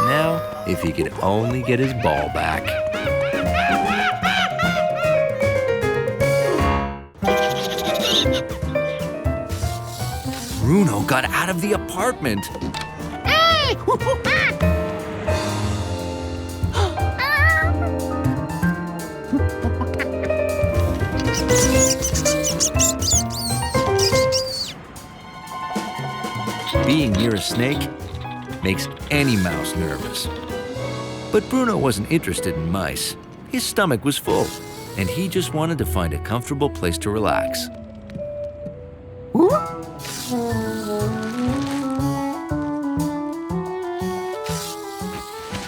Now, if he could only get his ball back. Bruno got out of the apartment. Being near a snake makes any mouse nervous. But Bruno wasn't interested in mice. His stomach was full, and he just wanted to find a comfortable place to relax.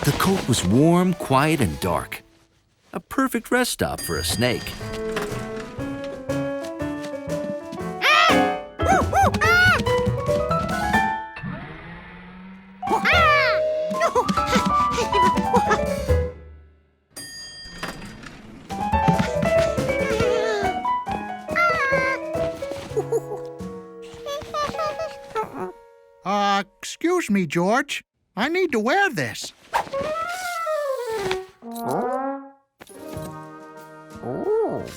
The coat was warm, quiet, and dark. A perfect rest stop for a snake. Excuse me, George. I need to wear this.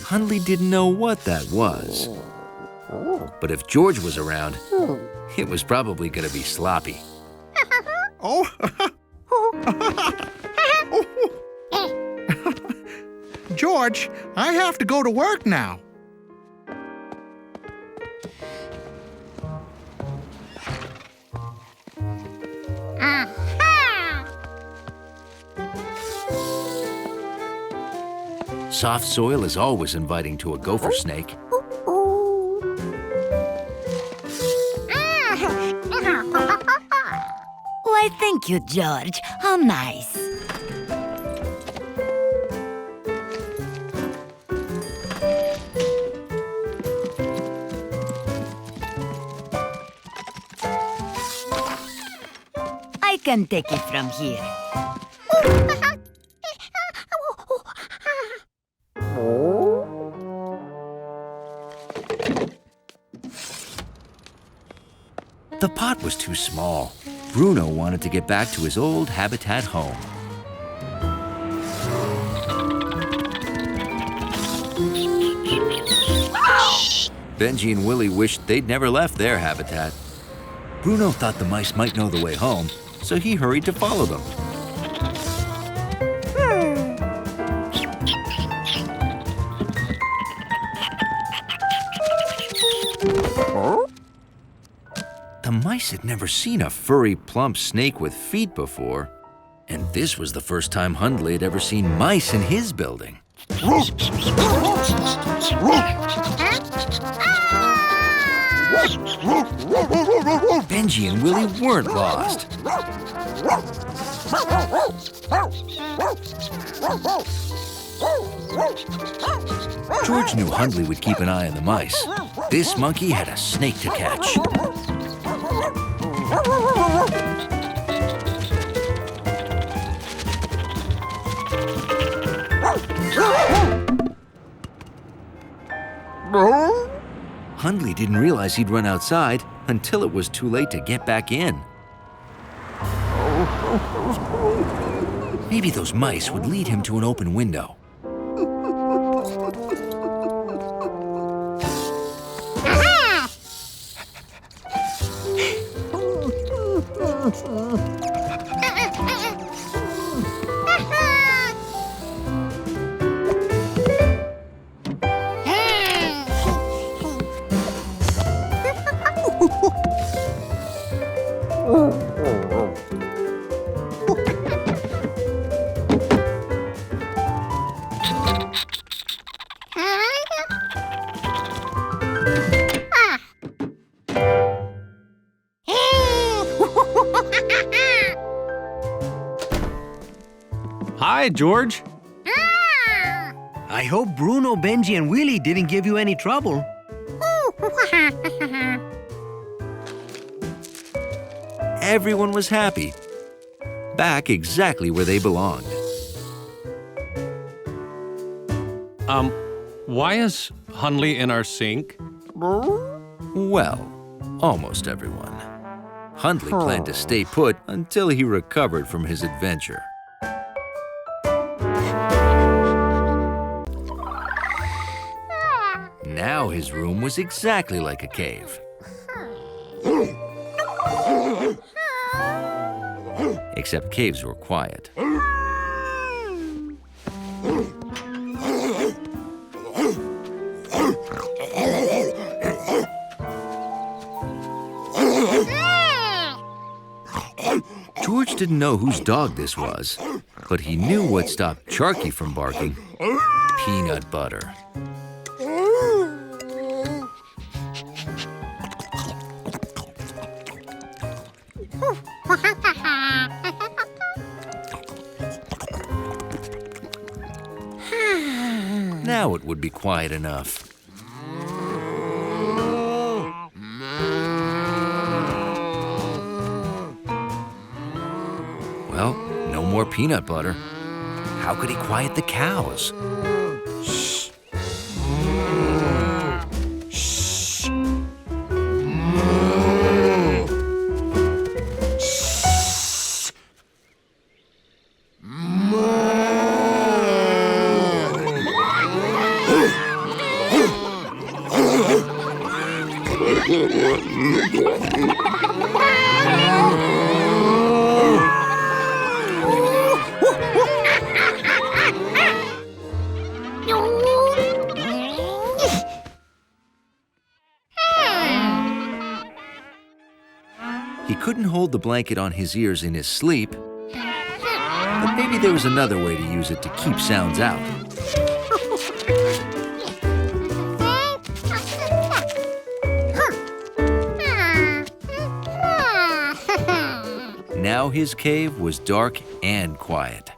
Hundley didn't know what that was. But if George was around, it was probably going to be sloppy. Oh. George, I have to go to work now. Soft soil is always inviting to a gopher snake. Why, thank you, George. How nice. I can take it from here. The pot was too small. Bruno wanted to get back to his old habitat home. Benji and Willie wished they'd never left their habitat. Bruno thought the mice might know the way home, so he hurried to follow them. The mice had never seen a furry, plump snake with feet before, and this was the first time Hundley had ever seen mice in his building. Benji and Willie weren't lost. George knew Hundley would keep an eye on the mice. This monkey had a snake to catch. Hundley didn't realize he'd run outside until it was too late to get back in. Maybe those mice would lead him to an open window. Hi, George. I hope Bruno, Benji, and Willie didn't give you any trouble. Everyone was happy, back exactly where they belonged. Why is Hundley in our sink? Well, almost everyone. Hundley planned to stay put until he recovered from his adventure. Now his room was exactly like a cave. Except caves were quiet. George didn't know whose dog this was, but he knew what stopped Sharky from barking: peanut butter. Now it would be quiet enough. Well, no more peanut butter. How could he quiet the cows? Shh. Shh. He couldn't hold the blanket on his ears in his sleep, but maybe there was another way to use it to keep sounds out. now his cave was dark and quiet.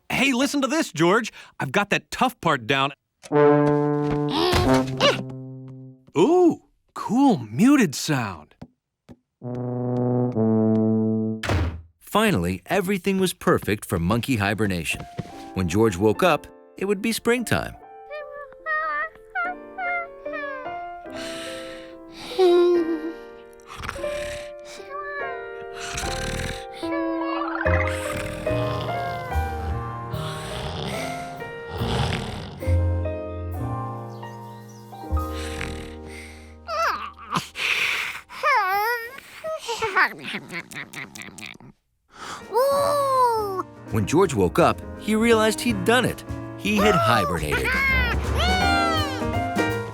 Hey, listen to this, George. I've got that tough part down. Ooh, cool muted sound. Finally, everything was perfect for monkey hibernation. When George woke up, it would be springtime. When George woke up, he realized he'd done it. He had hibernated.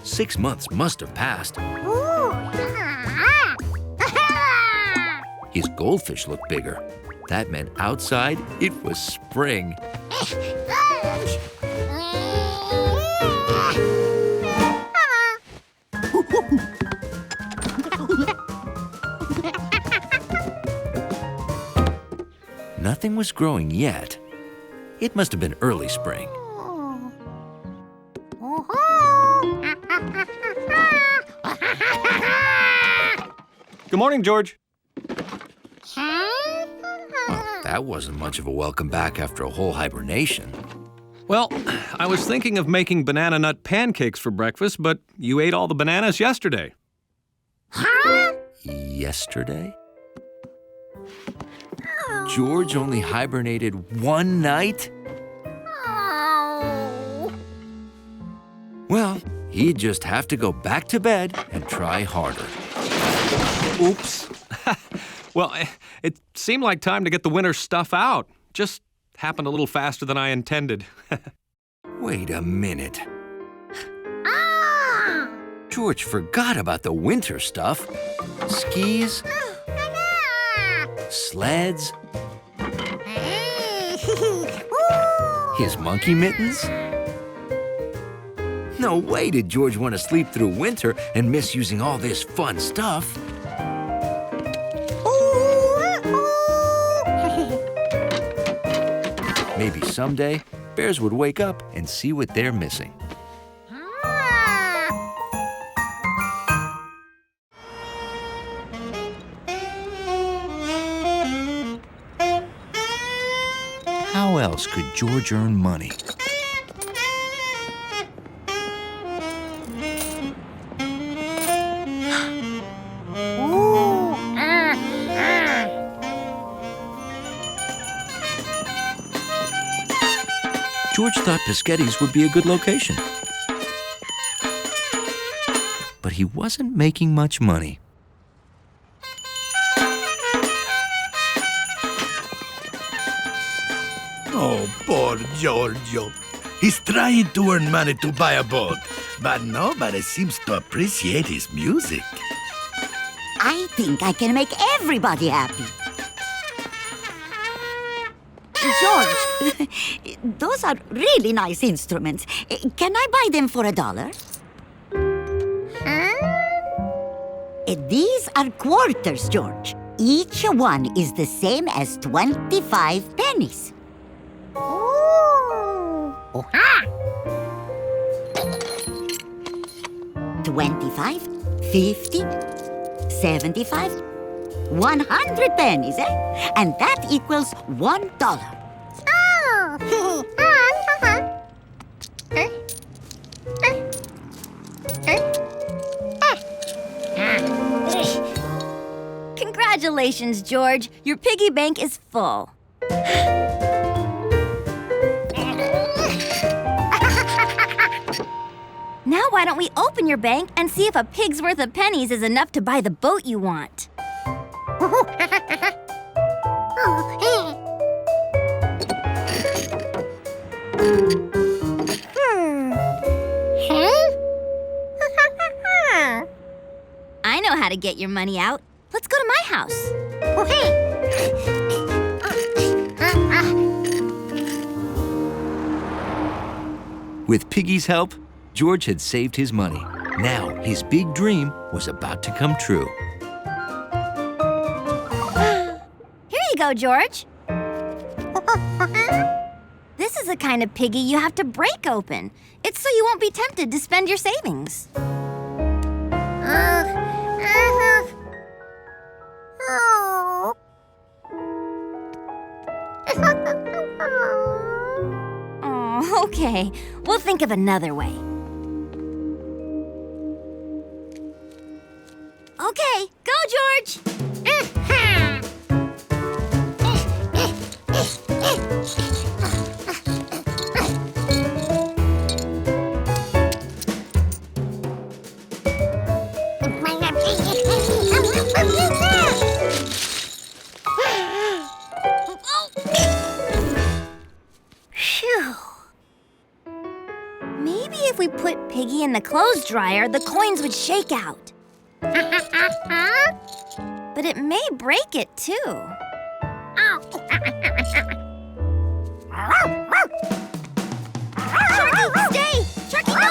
6 months must have passed. His goldfish looked bigger. That meant outside it was spring. Nothing was growing yet. It must have been early spring. Good morning, George. Well, that wasn't much of a welcome back after a whole hibernation. Well, I was thinking of making banana nut pancakes for breakfast, but you ate all the bananas yesterday. Yesterday? George only hibernated one night? Well, he'd just have to go back to bed and try harder. Oops. Well, it seemed like time to get the winter stuff out. Just happened a little faster than I intended. Wait a minute. George forgot about the winter stuff. Skis, sleds, his monkey mittens. No way did George want to sleep through winter and miss using all this fun stuff. Maybe someday, bears would wake up and see what they're missing. How else could George earn money? George thought Pescetti's would be a good location. But he wasn't making much money. Oh, poor Giorgio. He's trying to earn money to buy a boat, but nobody seems to appreciate his music. I think I can make everybody happy. George, those are really nice instruments. Can I buy them for $1? These are quarters, George. Each one is the same as 25 pennies. 25, 50, 75, 100 pennies, eh? And that equals $1. Congratulations, George. Your piggy bank is full. Now why don't we open your bank and see if a pig's worth of pennies is enough to buy the boat you want? I know how to get your money out. Let's go to my house. With Piggy's help, George had saved his money. Now his big dream was about to come true. Here you go, George. This is the kind of piggy you have to break open. It's so you won't be tempted to spend your savings. Oh, okay. We'll think of another way. Okay, go, George! Phew. Maybe if we put Piggy in the clothes dryer, the coins would shake out. But it may break it, too. Sharky, stay! Sharky, no!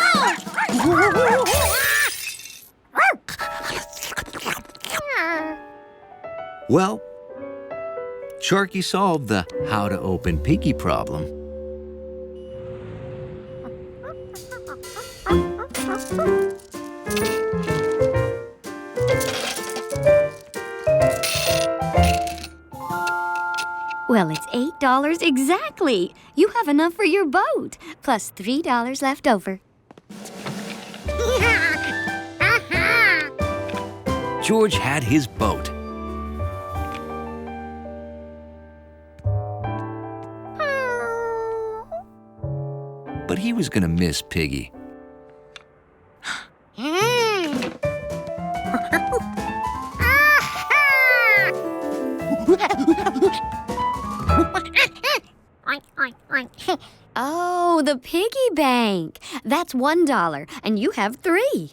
Well, Sharky solved the how to open Piggy problem. Well, it's $8 exactly. You have enough for your boat, plus $3 left over. George had his boat. But he was gonna miss Piggy. Oh, the piggy bank. That's $1, and you have 3.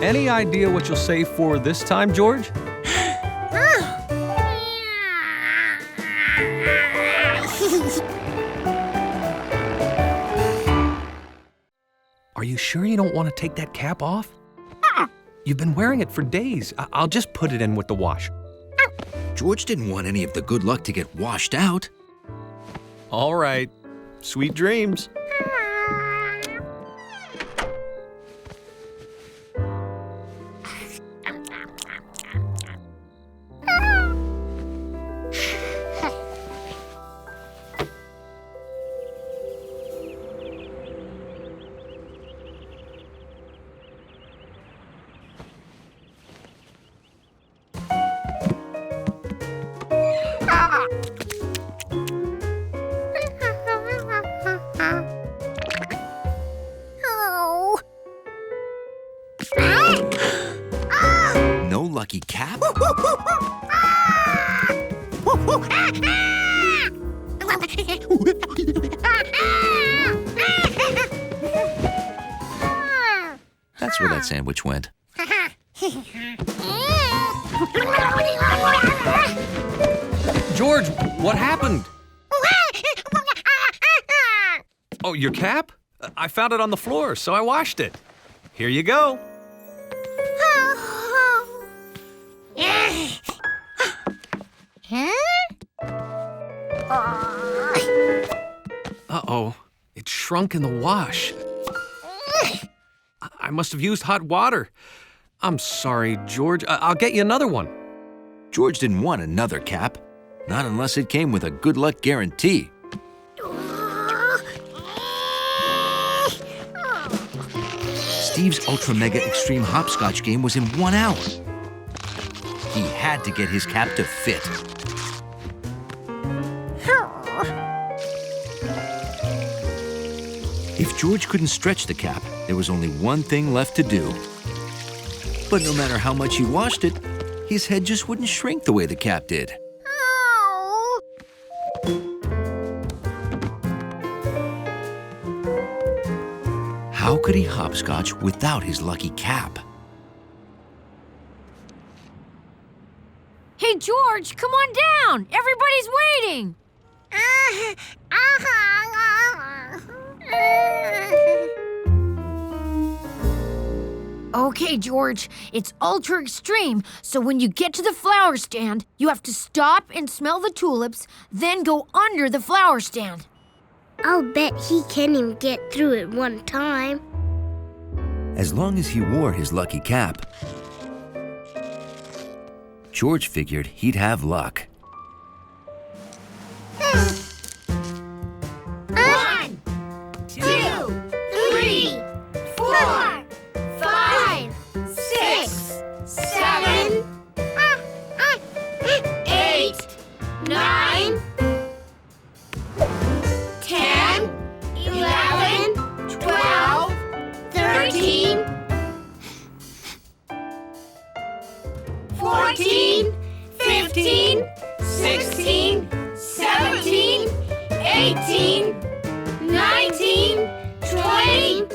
Any idea what you'll save for this time, George? Are you sure you don't want to take that cap off? You've been wearing it for days. I'll just put it in with the wash. George didn't want any of the good luck to get washed out. All right. Sweet dreams. No lucky cap? That's where that sandwich went. George, what happened? Oh, your cap? I found it on the floor, so I washed it. Here you go. Uh-oh, it shrunk in the wash. I must have used hot water. I'm sorry, George. I'll get you another one. George didn't want another cap, not unless it came with a good luck guarantee. Steve's Ultra Mega Extreme Hopscotch game was in 1 hour. He had to get his cap to fit. If If George couldn't stretch the cap, there was only one thing left to do. But no matter how much he washed it, his head just wouldn't shrink the way the cap did. Oh. How could he hopscotch without his lucky cap? Hey, George, come on down. Everybody's waiting. Okay, George, it's ultra extreme, so when you get to the flower stand, you have to stop and smell the tulips, then go under the flower stand. I'll bet he can't even get through it one time. As long as he wore his lucky cap, George figured he'd have luck. 1, 2, 3, 4, 5, 6, 7, 8, 9, 10, 11, 12, 13, 14, 15, 16, 17, 18, 19, 20.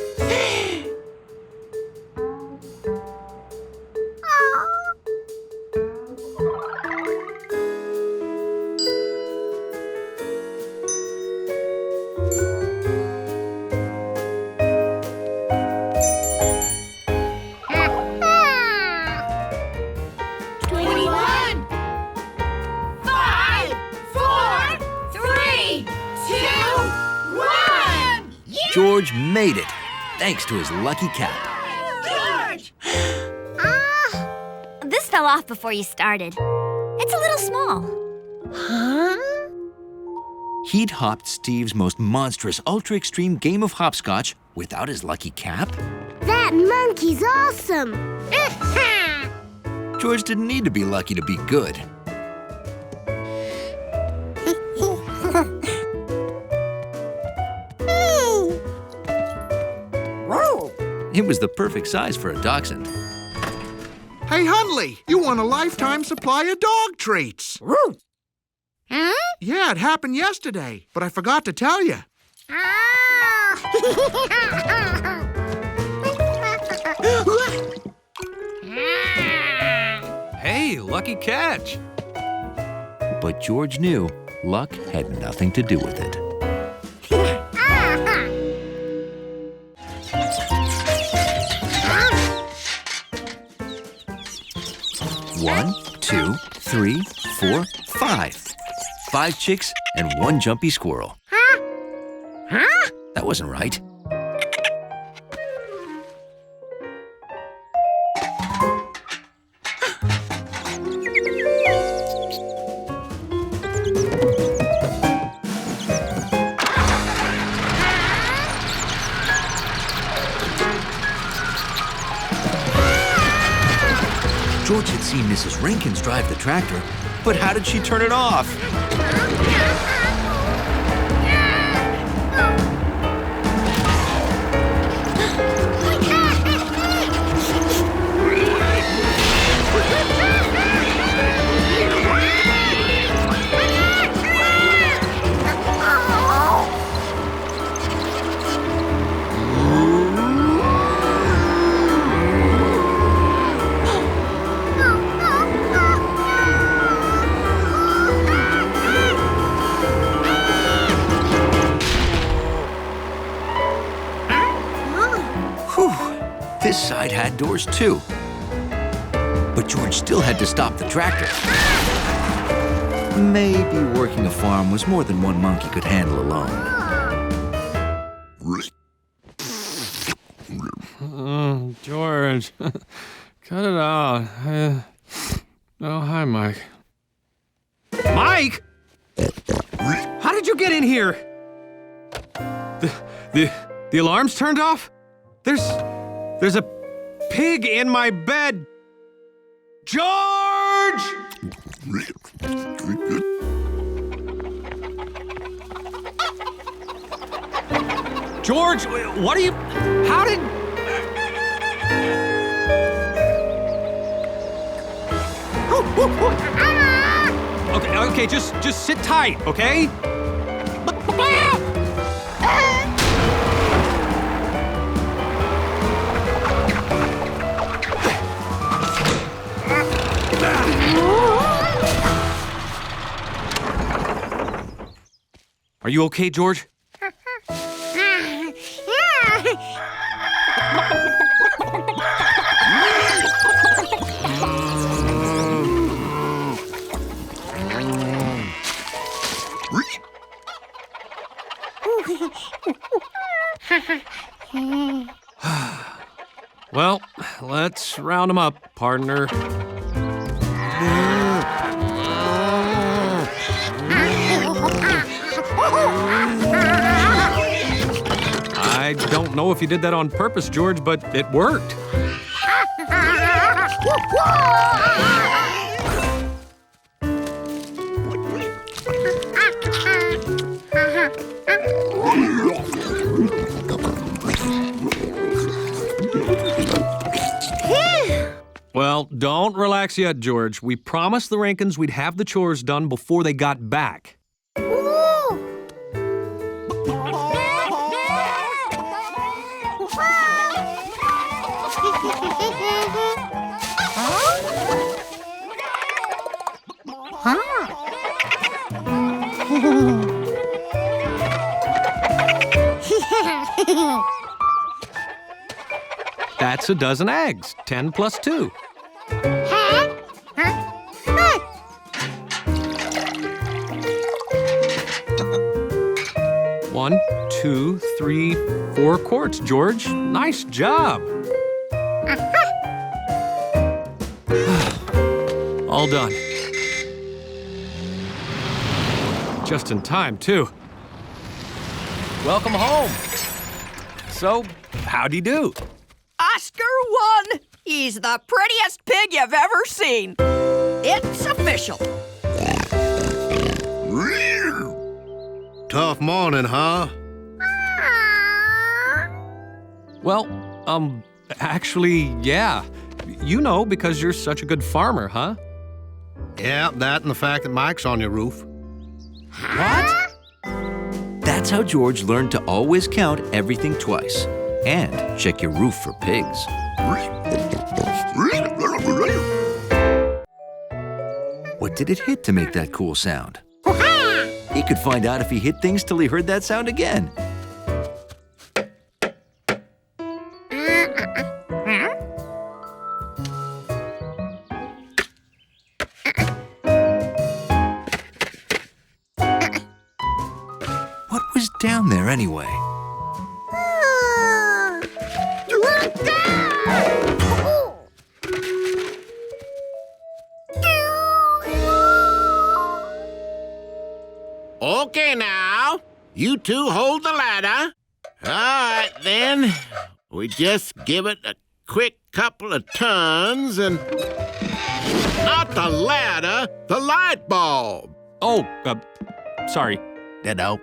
George made it, thanks to his lucky cap. George! This fell off before you started. It's a little small. Huh? He'd hopped Steve's most monstrous, ultra-extreme game of hopscotch without his lucky cap? That monkey's awesome! George didn't need to be lucky to be good. It was the perfect size for a dachshund. Hey, Hundley, you won a lifetime supply of dog treats. Huh? Yeah, it happened yesterday, but I forgot to tell you. Hey, lucky catch. But George knew luck had nothing to do with it. 1, 2, 3, 4, 5. 5 chicks and 1 jumpy squirrel. Huh? That wasn't right. George had seen Mrs. Rankins drive the tractor, but how did she turn it off? This side had doors too. But George still had to stop the tractor. Maybe working a farm was more than one monkey could handle alone. George, cut it out. Oh, hi, Mike. Mike? How did you get in here? The alarm's turned off? There's a pig in my bed. George! George, what are you... How did... Okay, just sit tight, okay? Are you okay, George? Well, let's round them up, partner. I don't know if you did that on purpose, George, but it worked. Well, don't relax yet, George. We promised the Rankins we'd have the chores done before they got back. That's a dozen eggs. 10 plus 2. One, 2, 3, 4 quarts, George. Nice job. All done. Just in time, too. Welcome home. So, how'd he do? Oscar won! He's the prettiest pig you've ever seen. It's official. Tough morning, huh? Well, actually, yeah. You know, because you're such a good farmer, huh? Yeah, that and the fact that Mike's on your roof. What? That's how George learned to always count everything twice and check your roof for pigs. What did it hit to make that cool sound? He could find out if he hit things till he heard that sound again. What was down there anyway? Okay, now. You two hold the ladder. All right, then. We just give it a quick couple of turns and... Not the ladder, the light bulb. Oh, sorry. Ditto.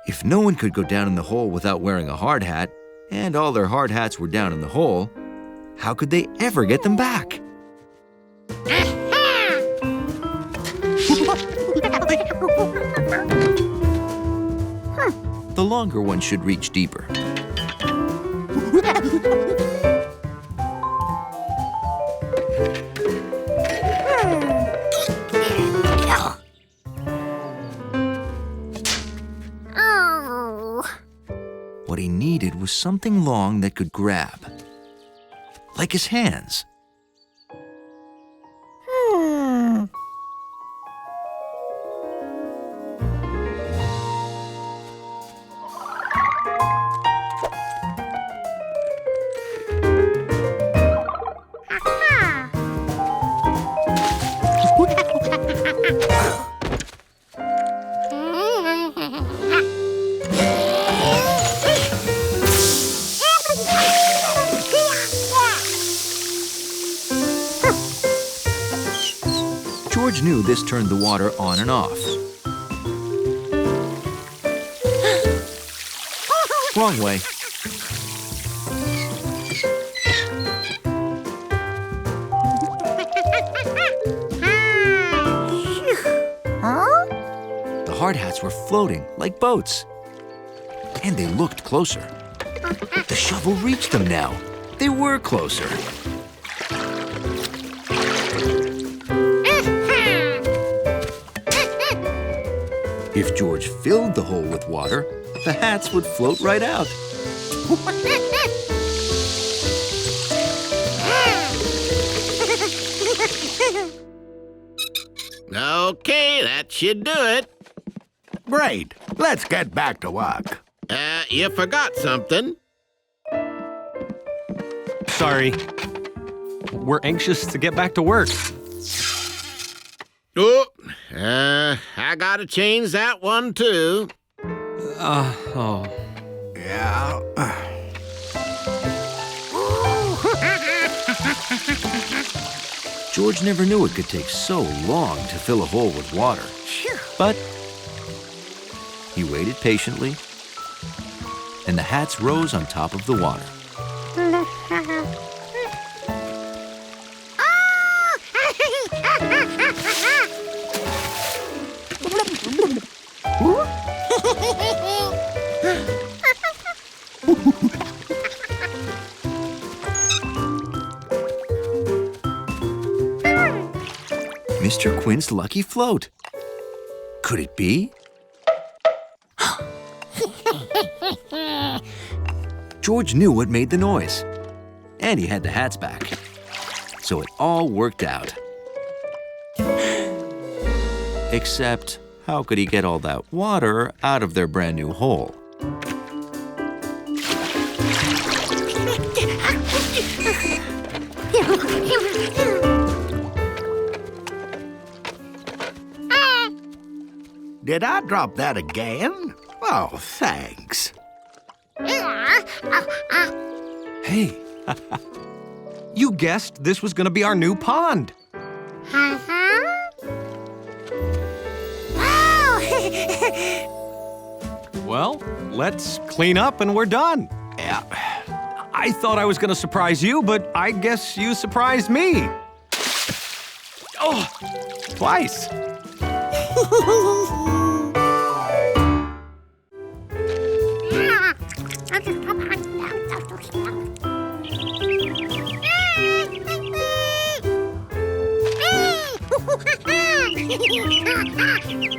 If no one could go down in the hole without wearing a hard hat, and all their hard hats were down in the hole, how could they ever get them back? The longer one should reach deeper. What he needed was something long that could grab, like his hands. this turned the water on and off. Wrong way. The hard hats were floating like boats. And they looked closer. The shovel reached them now. They were closer. If George filled the hole with water, the hats would float right out. Okay, that should do it. Great. Let's get back to work. You forgot something. Sorry. We're anxious to get back to work. Oh, I gotta change that one too. Oh. Yeah. George never knew it could take so long to fill a hole with water. But he waited patiently, and the hats rose on top of the water. Mr. Quint's lucky float. Could it be? George knew what made the noise, and he had the hats back. So it all worked out. Except, how could he get all that water out of their brand new hole? Did I drop that again? Oh, thanks. Hey, you guessed this was gonna be our new pond. Well, let's clean up and we're done. Yeah. I thought I was gonna surprise you, but I guess you surprised me. Oh, twice.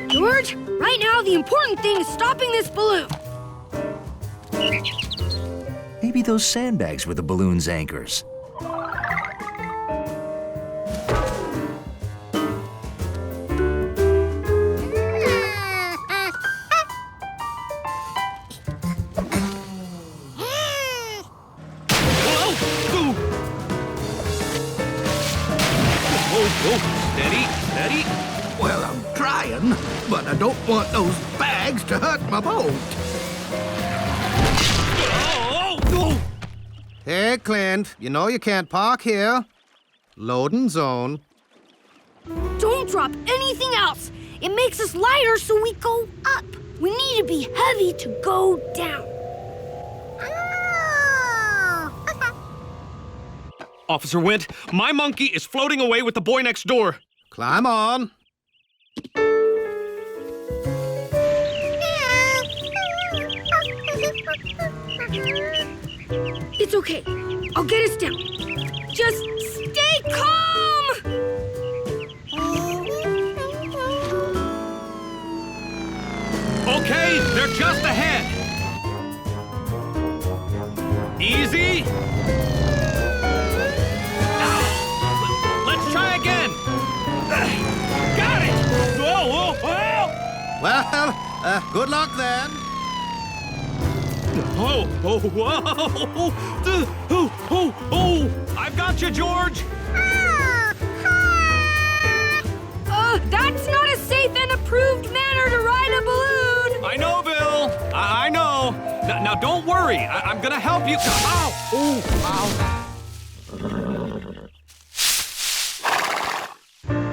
George, right now the important thing is stopping this balloon. Maybe those sandbags were the balloon's anchors. Steady, steady. Well, I'm trying, but I don't want those bags to hurt my boat. Hey, Clint, you know you can't park here. Loading zone. Don't drop anything else. It makes us lighter so we go up. We need to be heavy to go down. Officer Wint, my monkey is floating away with the boy next door. Climb on. It's okay. I'll get us down. Just stay calm! Okay, they're just ahead. Easy. Let's try again. Got it. Whoa, whoa, whoa. Well, good luck then. Oh, oh, whoa. Oh, oh, oh. I've got you, George. That's not a safe and approved manner to ride a balloon. I know, Bill. I know. Now, don't worry. I'm gonna help you. Ow! Oh,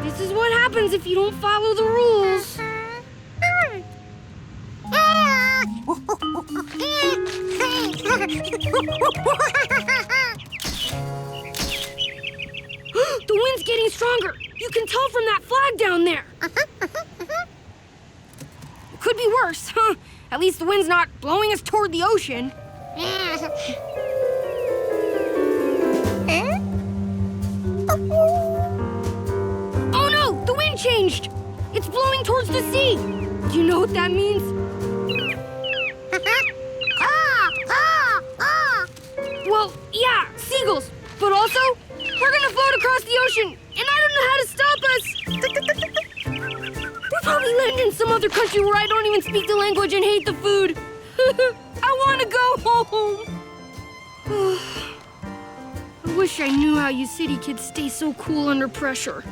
This is what happens if you don't follow the rules. The wind's getting stronger. You can tell from that flag down there. It could be worse, huh? At least the wind's not blowing us toward the ocean. Oh no! The wind changed! It's blowing towards the sea! Do you know what that means? Well, yeah, seagulls. But also, we're gonna float across the ocean, and I don't know how to stop us! We'll probably land in some other country where I don't even speak the language and hate the food. I wanna go home! I wish I knew how you city kids stay so cool under pressure.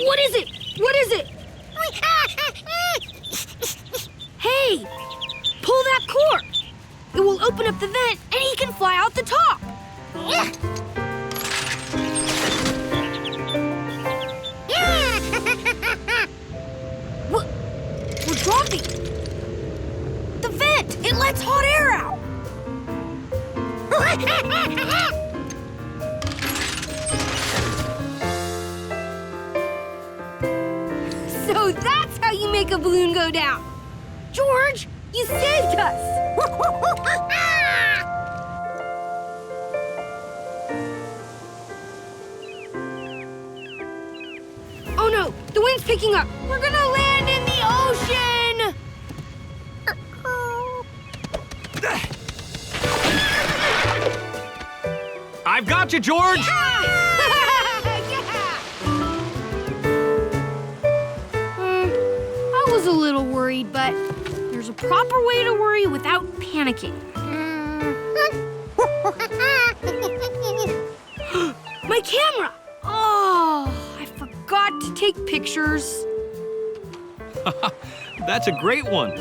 What is it? What is it? Hey! Pull that cord! It will open up the vent and he can fly out the top! We're dropping! The vent! It lets hot air out! So that's how you make a balloon go down! George, you saved us! Oh no, the wind's picking up! We're gonna land in the ocean! I've got you, George! I was a little worried, but there's a proper way to worry without panicking. My camera! Oh, I forgot to take pictures. That's a great one.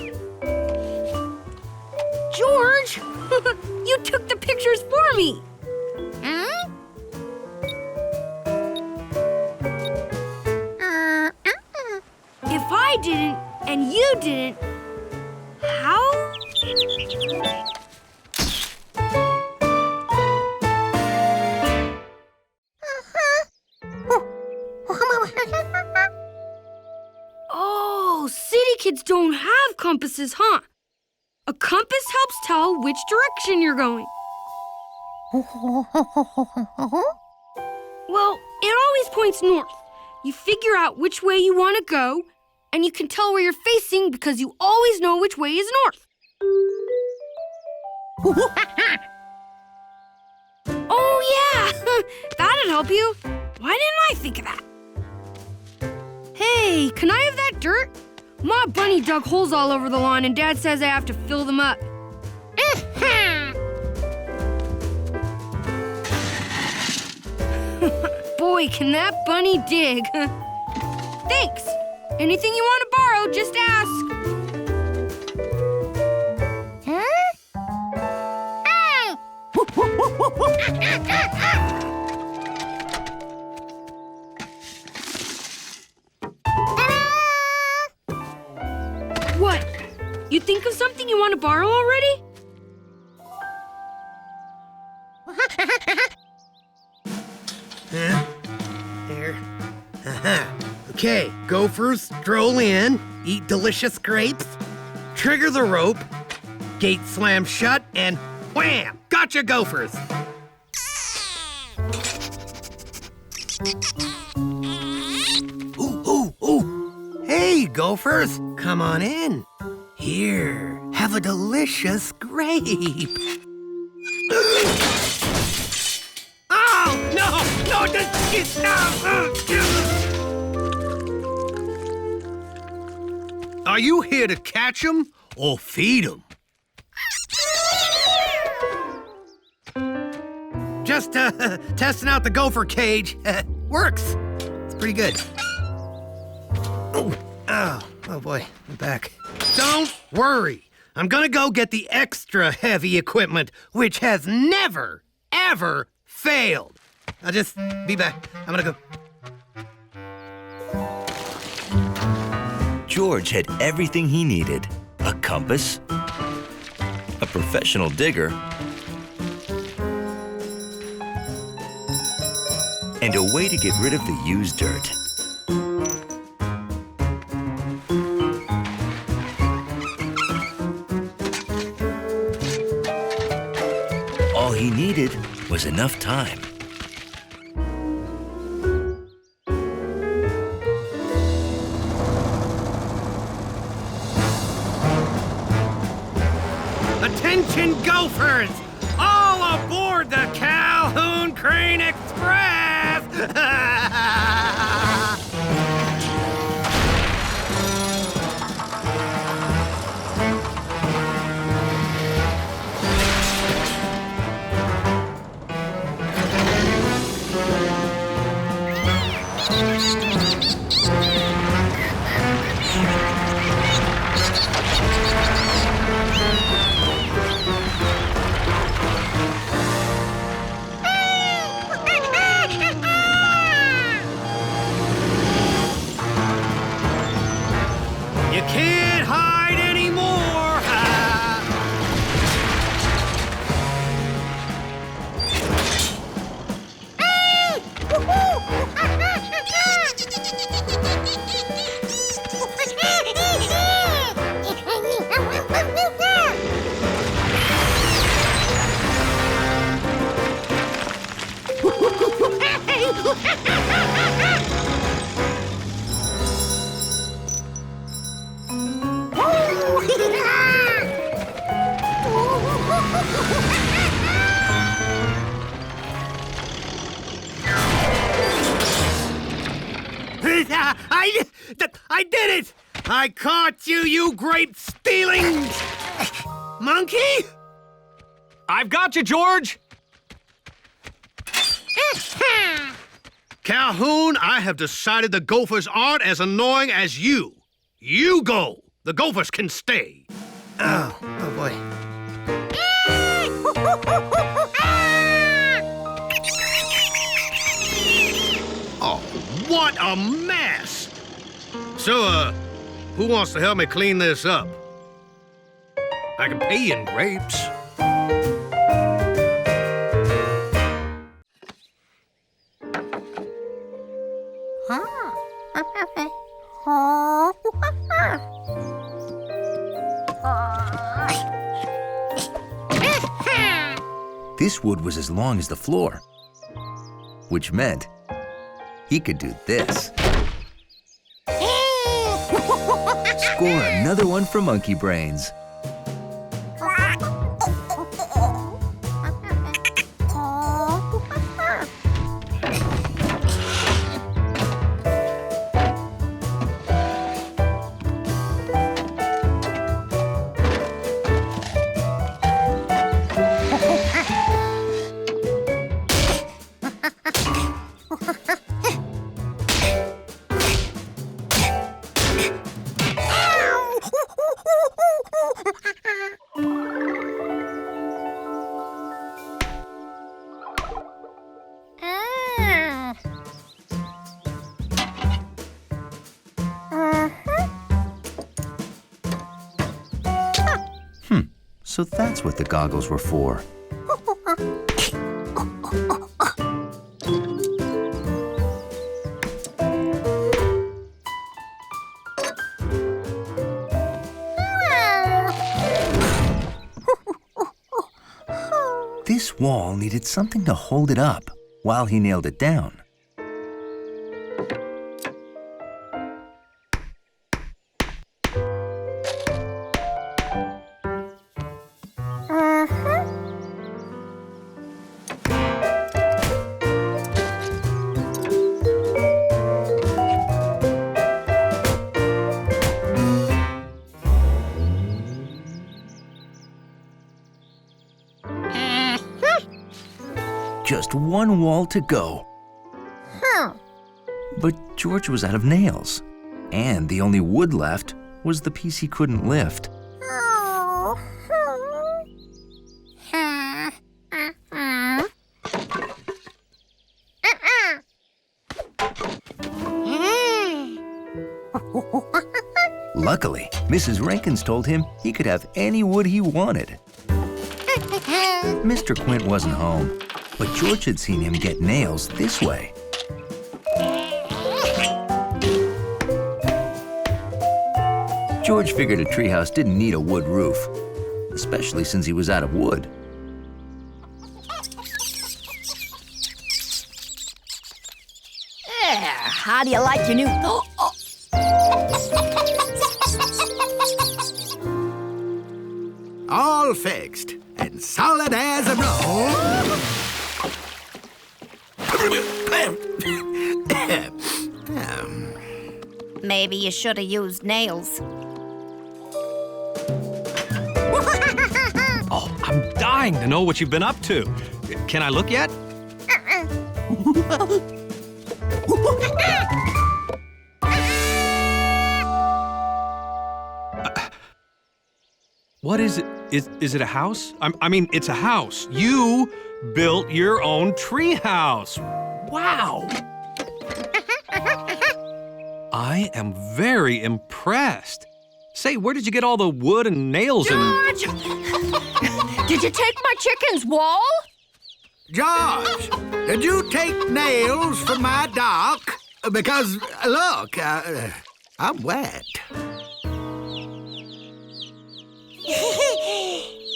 George, you took the pictures for me. If I didn't and you didn't, how? Oh, city kids don't have compasses, huh? A compass helps tell which direction you're going. Well, it always points north. You figure out which way you want to go, and you can tell where you're facing because you always know which way is north. Oh, yeah! That'd help you. Why didn't I think of that? Hey, can I have that dirt? Ma Bunny dug holes all over the lawn, and Dad says I have to fill them up. Boy, can that bunny dig. Thanks. Anything you want to borrow, just ask. What? You think of something you want to borrow already? There. Okay, gophers, stroll in, eat delicious grapes, trigger the rope, gate slam shut, and wham! Gotcha, gophers! Ooh! Hey, gophers, come on in. Here, have a delicious grape. Oh, no! Are you here to catch 'em or feed 'em? Just testing out the gopher cage. Works. It's pretty good. Oh boy, I'm back. Don't worry. I'm gonna go get the extra heavy equipment, which has never, ever failed. I'll just be back. I'm gonna go. George had everything he needed: a compass, a professional digger, and a way to get rid of the used dirt. All he needed was enough time. Attention gophers! All aboard the Calhoun Crane Express! You can't hide anymore! I did it! I caught you, you grape-stealing monkey! I've got you, George! Calhoun, I have decided the gophers aren't as annoying as you. You go. The gophers can stay. Oh boy. Oh, what a mess! So, who wants to help me clean this up? I can pay you in grapes. This wood was as long as the floor, which meant he could do this. Score another one for Monkey Brains. So that's what the goggles were for. This wall needed something to hold it up while he nailed it down. Just one wall to go. But George was out of nails, and the only wood left was the piece he couldn't lift. Luckily, Mrs. Rankins told him he could have any wood he wanted. Mr. Quint wasn't home, but George had seen him get nails this way. George figured a treehouse didn't need a wood roof, especially since he was out of wood. How do you like your new... All fixed and solid as a roll. Maybe you should have used nails. Oh, I'm dying to know what you've been up to. Can I look yet? What is it? Is it a house? I mean, it's a house. You built your own treehouse. Wow. I am very impressed. Say, where did you get all the wood and nails George! Did you take my chicken's wall? George, did you take nails from my dock? Because, look, I'm wet.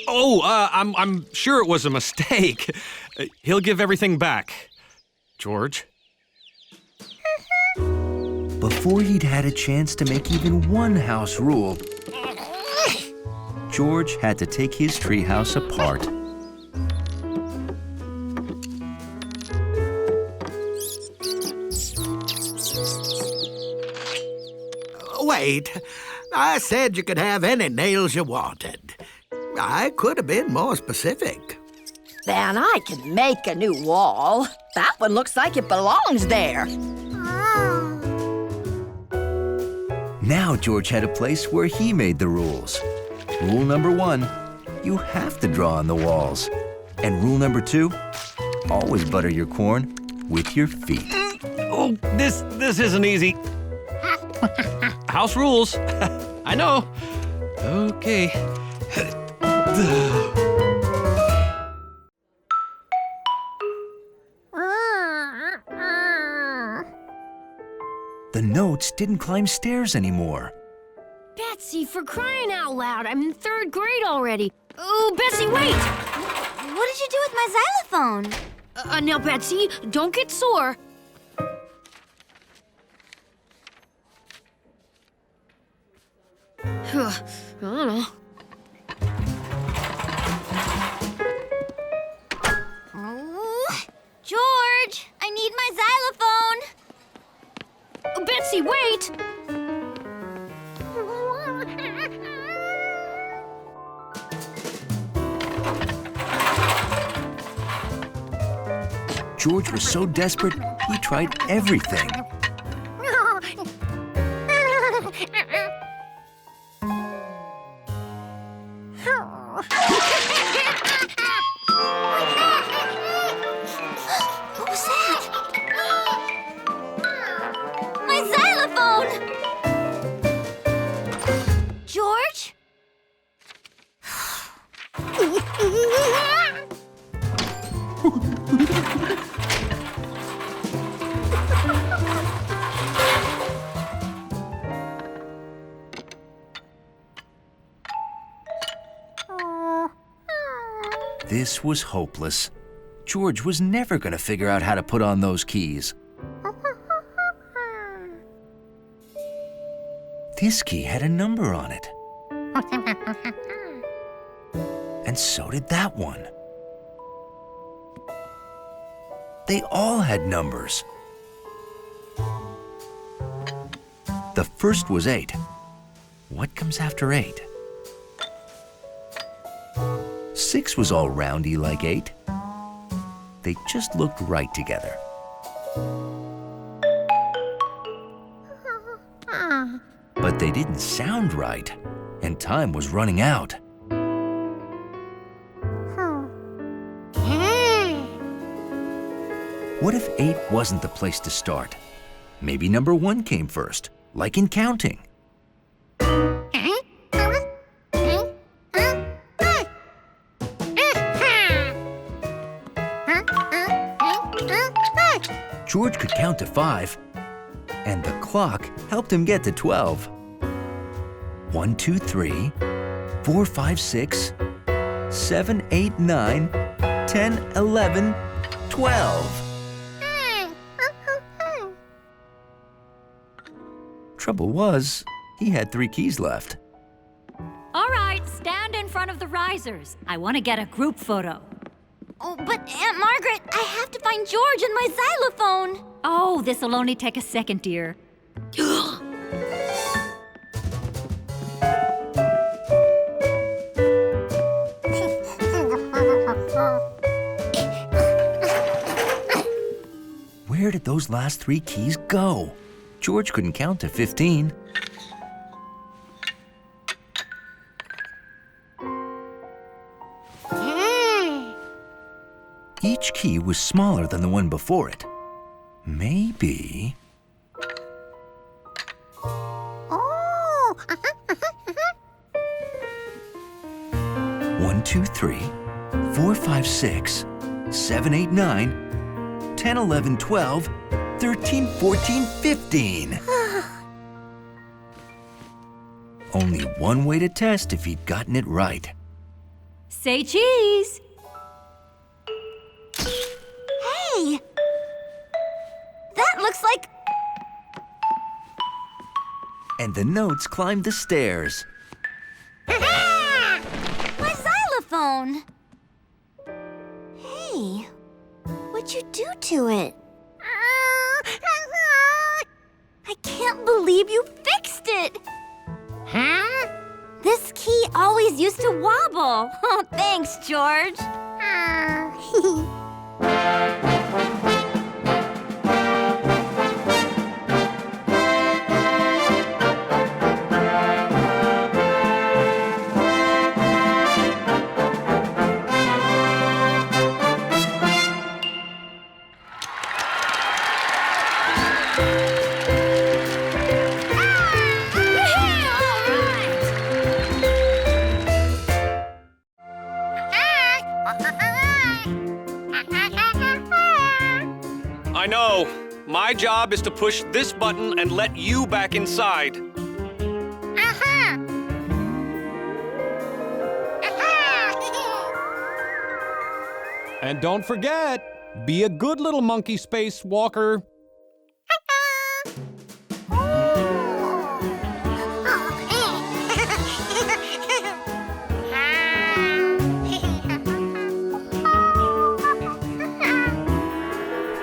Oh, I'm sure it was a mistake. He'll give everything back. George? Before he'd had a chance to make even one house rule, George had to take his treehouse apart. Wait, I said you could have any nails you wanted. I could have been more specific. Then I can make a new wall. That one looks like it belongs there. Now George had a place where he made the rules. Rule number 1, you have to draw on the walls. And rule number 2, always butter your corn with your feet. Oh, this isn't easy. House rules. I know. Okay. The notes didn't climb stairs anymore. Betsy, for crying out loud, I'm in 3rd grade already. Oh, Betsy, wait! What did you do with my xylophone? Now, Betsy, don't get sore. I don't know. George, I need my xylophone. Betsy, wait! George was so desperate, he tried everything. What was that? My xylophone! George? This was hopeless. George was never going to figure out how to put on those keys. This key had a number on it. And so did that one. They all had numbers. The first was 8. What comes after 8? 6 was all roundy like 8. They just looked right together. But they didn't sound right, and time was running out. What if 8 wasn't the place to start? Maybe number 1 came first, like in counting. George could count to 5, and the clock helped him get to 12. 1, 2, 3, 4, 5, 6, 7, 8, 9, 10, 11, 12. Trouble was, he had 3 keys left. All right, stand in front of the risers. I want to get a group photo. Oh, but Aunt Margaret, I have to find George and my xylophone. Oh, this'll only take a second, dear. Where did those last 3 keys go? George couldn't count to 15. Each key was smaller than the one before it. Maybe... Oh! 1, 2, 3, 4, 5, 6, 7, 8, 9, 10, 11, 12, 13, 14, 15. Only one way to test if he'd gotten it right. Say cheese. Hey! That looks like... And the notes climbed the stairs. my xylophone! Hey, what'd you do to it? I can't believe you fixed it! Huh? This key always used to wobble. Oh, thanks, George. I know. My job is to push this button and let you back inside. And don't forget, be a good little monkey spacewalker.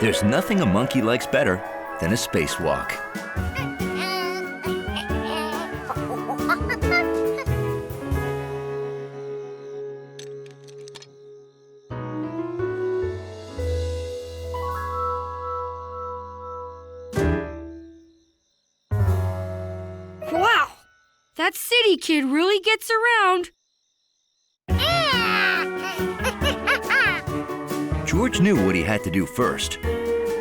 There's nothing a monkey likes better than a spacewalk. Wow, that city kid really gets around. George knew what he had to do first.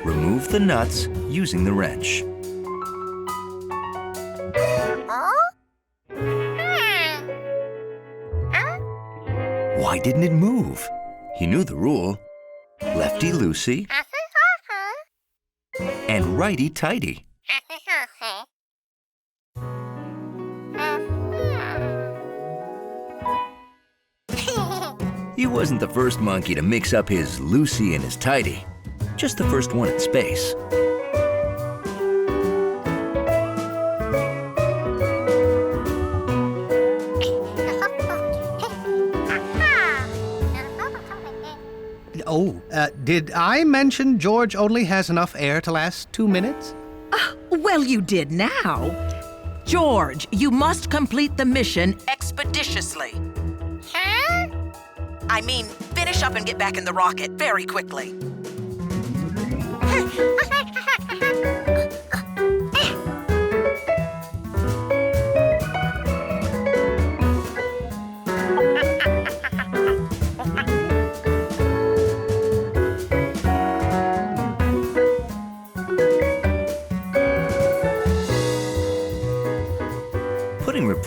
Remove the nuts using the wrench. Why didn't it move? He knew the rule. Lefty-loosey and righty-tighty. He wasn't the first monkey to mix up his loosey and his tighty. Just the first one in space. Oh, did I mention George only has enough air to last 2 minutes? Well, you did now. George, you must complete the mission expeditiously. Huh? I mean, finish up and get back in the rocket very quickly.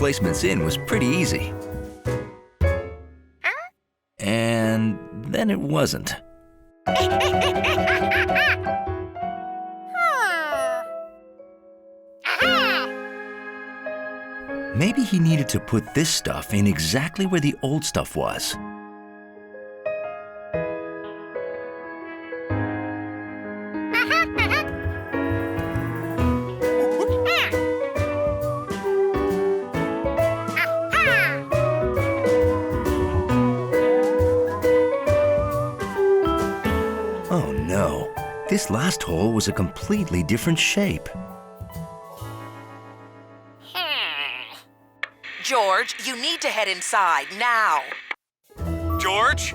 replacements in was pretty easy. And then it wasn't. Maybe he needed to put this stuff in exactly where the old stuff was. Oh no, this last hole was a completely different shape. George, you need to head inside now. George?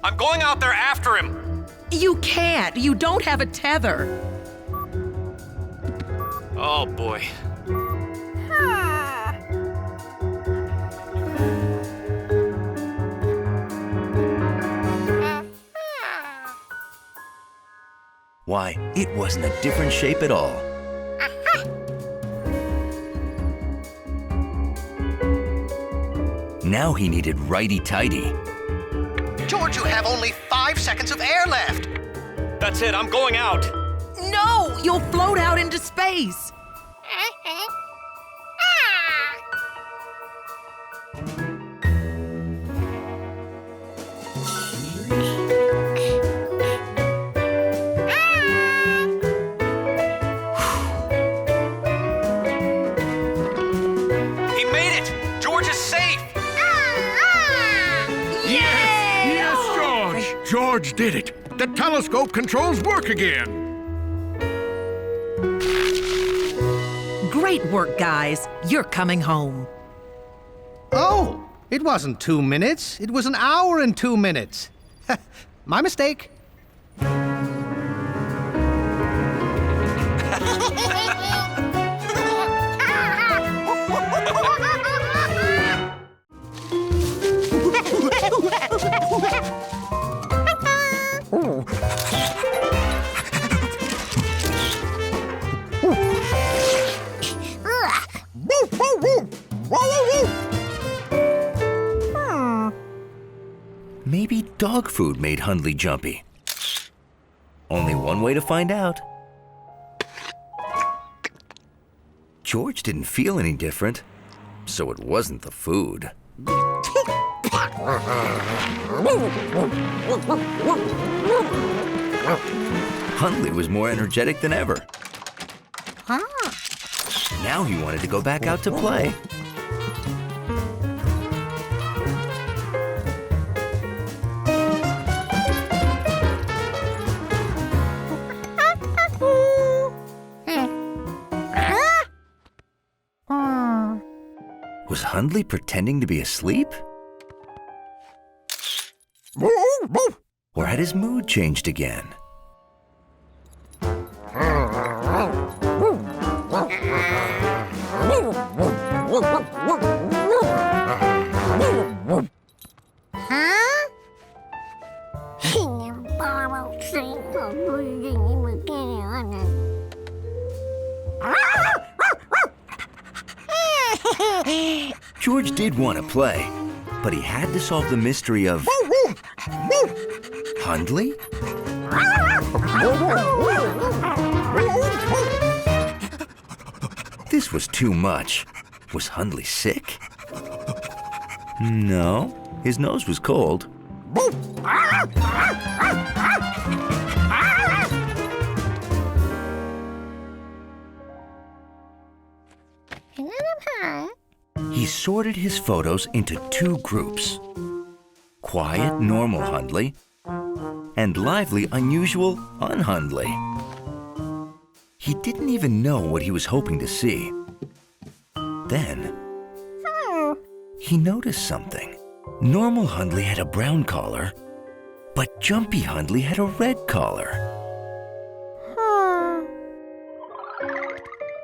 I'm going out there after him. You can't. You don't have a tether. Oh, boy. Why, it wasn't a different shape at all. Now he needed righty-tighty. George, you have only 5 seconds of air left. That's it, I'm going out. No, you'll float out into space. He made it! George is safe! Yes, George! George did it! The telescope controls work again! Great work, guys. You're coming home. Oh, it wasn't 2 minutes. It was an hour and 2 minutes. My mistake. Maybe dog food made Hundley jumpy. Only one way to find out. George didn't feel any different, so it wasn't the food. Hundley was more energetic than ever. Now he wanted to go back out to play. Was Hundley pretending to be asleep? Or had his mood changed again? George did want to play, but he had to solve the mystery of Hundley? This was too much. Was Hundley sick? No, his nose was cold. He sorted his photos into 2 groups. Quiet, normal Hundley, and lively, unusual, un-Hundley. He didn't even know what he was hoping to see. Then, he noticed something. Normal Hundley had a brown collar, but Jumpy Hundley had a red collar.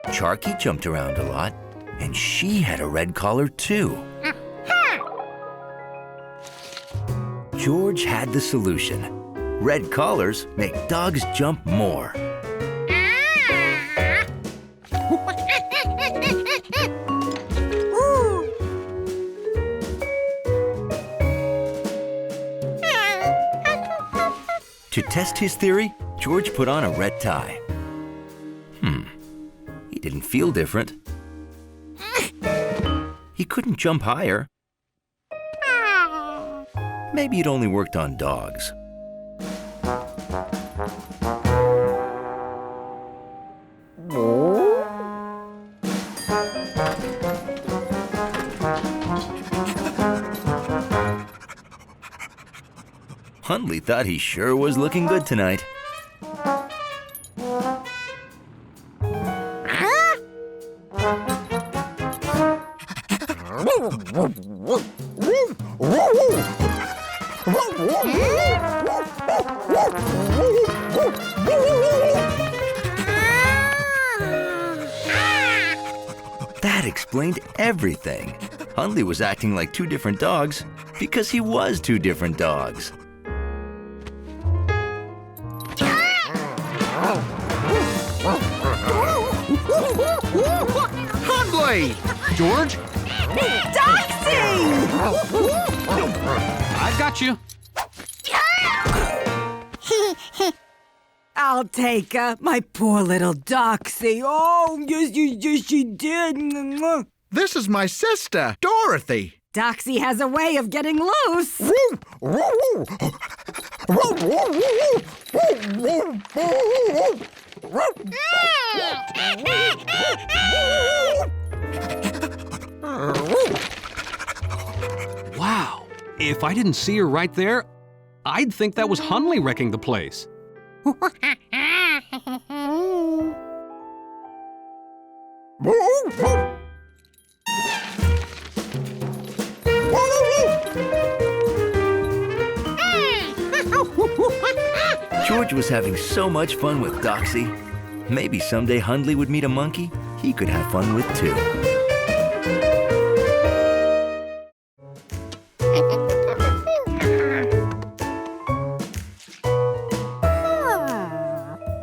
Charky jumped around a lot, and she had a red collar too. George had the solution. Red collars make dogs jump more. To test his theory, George put on a red tie. He didn't feel different. He couldn't jump higher. Maybe it only worked on dogs. Hundley thought he sure was looking good tonight. That explained everything. Hundley was acting like two different dogs because he was two different dogs. Hundley! George? Doxy! I've got you. I'll take her, my poor little Doxy. Oh, yes, she did. This is my sister, Dorothy. Doxy has a way of getting loose. Wow. If I didn't see her right there, I'd think that was Hundley wrecking the place. George was having so much fun with Doxy. Maybe someday Hundley would meet a monkey he could have fun with too.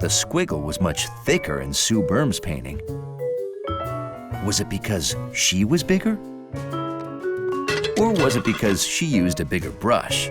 The squiggle was much thicker in Sue Berm's painting. Was it because she was bigger? Or was it because she used a bigger brush?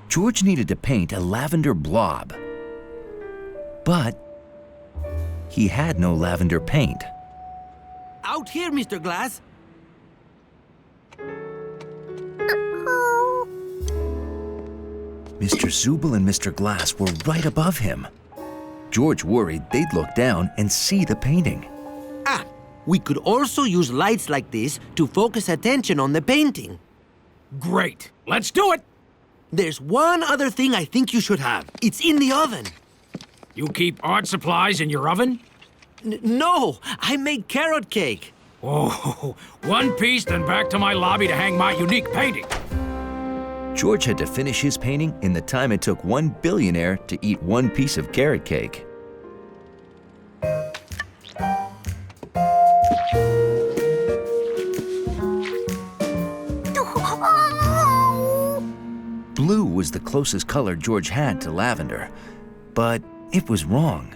George needed to paint a lavender blob, but he had no lavender paint. Out here, Mr. Glass. Mr. Zubel and Mr. Glass were right above him. George worried they'd look down and see the painting. Ah, we could also use lights like this to focus attention on the painting. Great. Let's do it. There's one other thing I think you should have. It's in the oven. You keep art supplies in your oven? No, I made carrot cake. Oh, one piece, then back to my lobby to hang my unique painting. George had to finish his painting in the time it took one billionaire to eat one piece of carrot cake. Blue was the closest color George had to lavender, but it was wrong.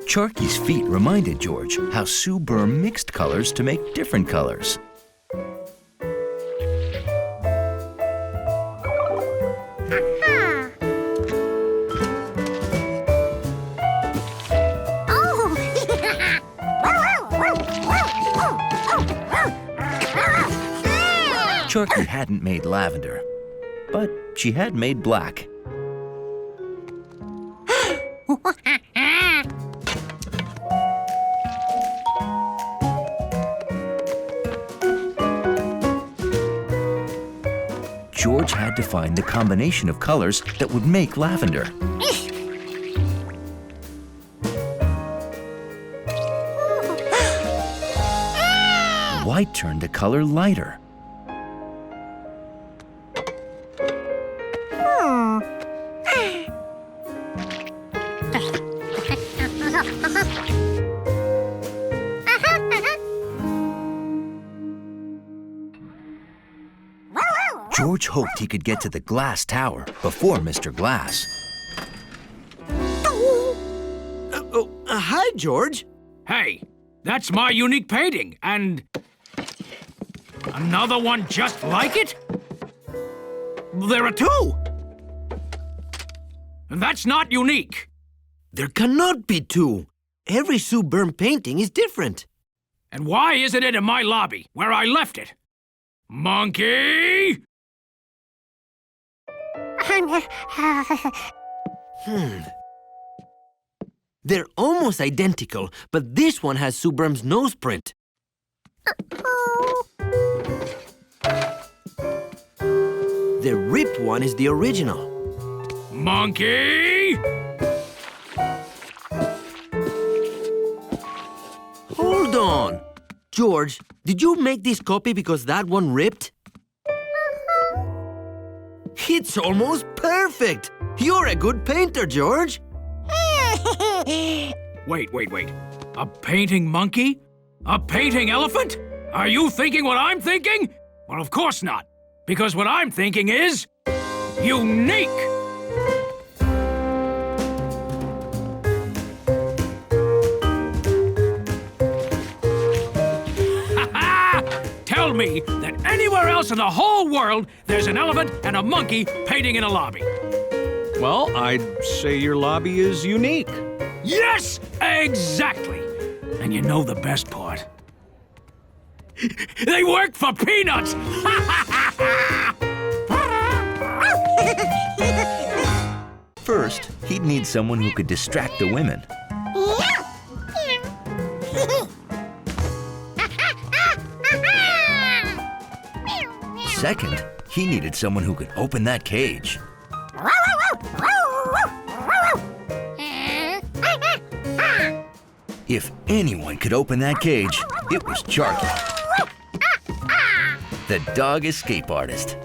Sharky's feet reminded George how Sue Berm mixed colors to make different colors. Sharky hadn't made lavender, but she had made black. George had to find the combination of colors that would make lavender. white turned the color lighter. George hoped he could get to the glass tower before Mr. Glass. Hi, George. Hey, that's my unique painting, and another one just like it? There are two. And that's not unique. There cannot be two. Every Sue Byrne painting is different. And why isn't it in my lobby, where I left it? Monkey! They're almost identical, but this one has Sue Byrne's nose print. The ripped one is the original. Monkey! Hold on. George, did you make this copy because that one ripped? It's almost perfect! You're a good painter, George! Wait. A painting monkey? A painting elephant? Are you thinking what I'm thinking? Well, of course not. Because what I'm thinking is... unique! Tell me that anywhere else in the whole world there's an elephant and a monkey painting in a lobby. Well, I'd say your lobby is unique. Yes, exactly. And you know the best part? They work for peanuts! First, he'd need someone who could distract the women. Second, he needed someone who could open that cage. If anyone could open that cage, it was Charlie, the dog escape artist.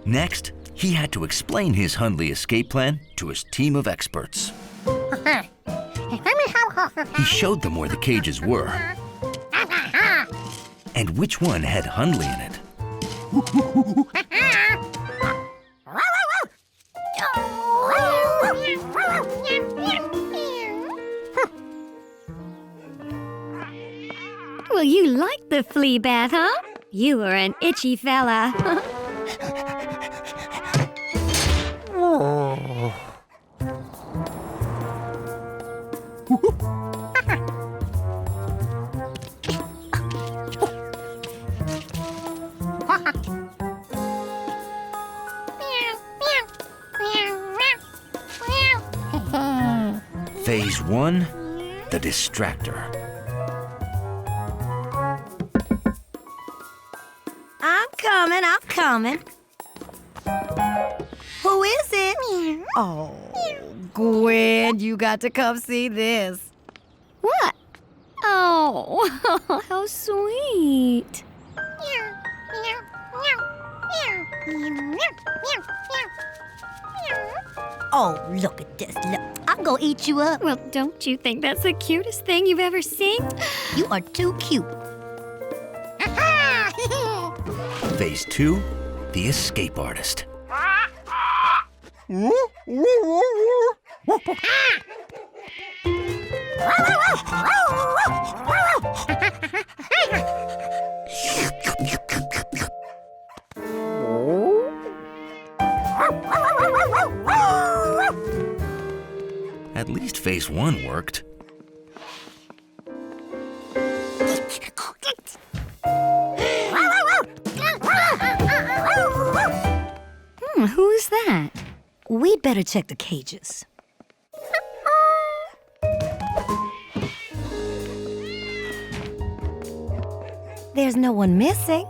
Next, he had to explain his Hundley escape plan to his team of experts. He showed them where the cages were and which one had Hundley in it. Well, you like the flea bath, huh? You are an itchy fella. Phase 1, the distractor. I'm coming. Who is it? Oh, Gwen, you got to come see this. What? Oh, how sweet. Oh, look at this. Look, I'm gonna eat you up. Well, don't you think that's the cutest thing you've ever seen? You are too cute. Phase 2, the escape artist. At least phase 1 worked. Who's that? We'd better check the cages. There's no one missing.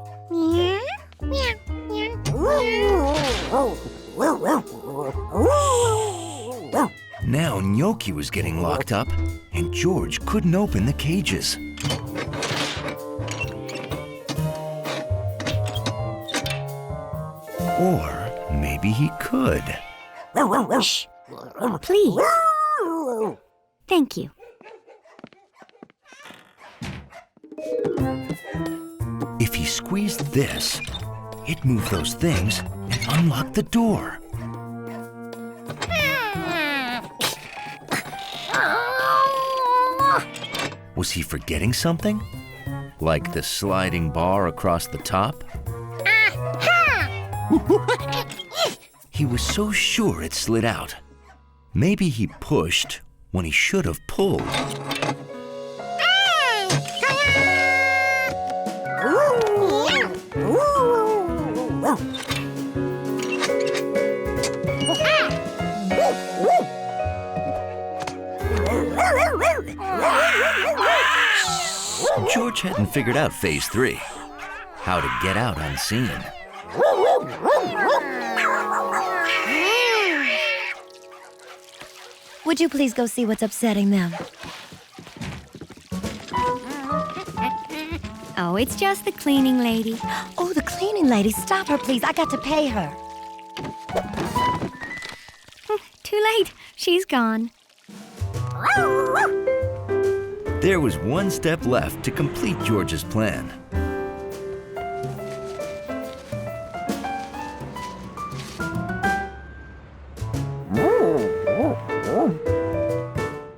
Now Gnocchi was getting locked up, and George couldn't open the cages. Or maybe he could. Shh. Please. Thank you. If he squeezed this, it moved those things and unlocked the door. Was he forgetting something? Like the sliding bar across the top? He was so sure it slid out. Maybe he pushed when he should have pulled. George hadn't figured out phase 3, how to get out unseen. Would you please go see what's upsetting them? Oh, it's just the cleaning lady. Oh, the cleaning lady. Stop her, please. I got to pay her. Too late. She's gone. There was one step left to complete George's plan.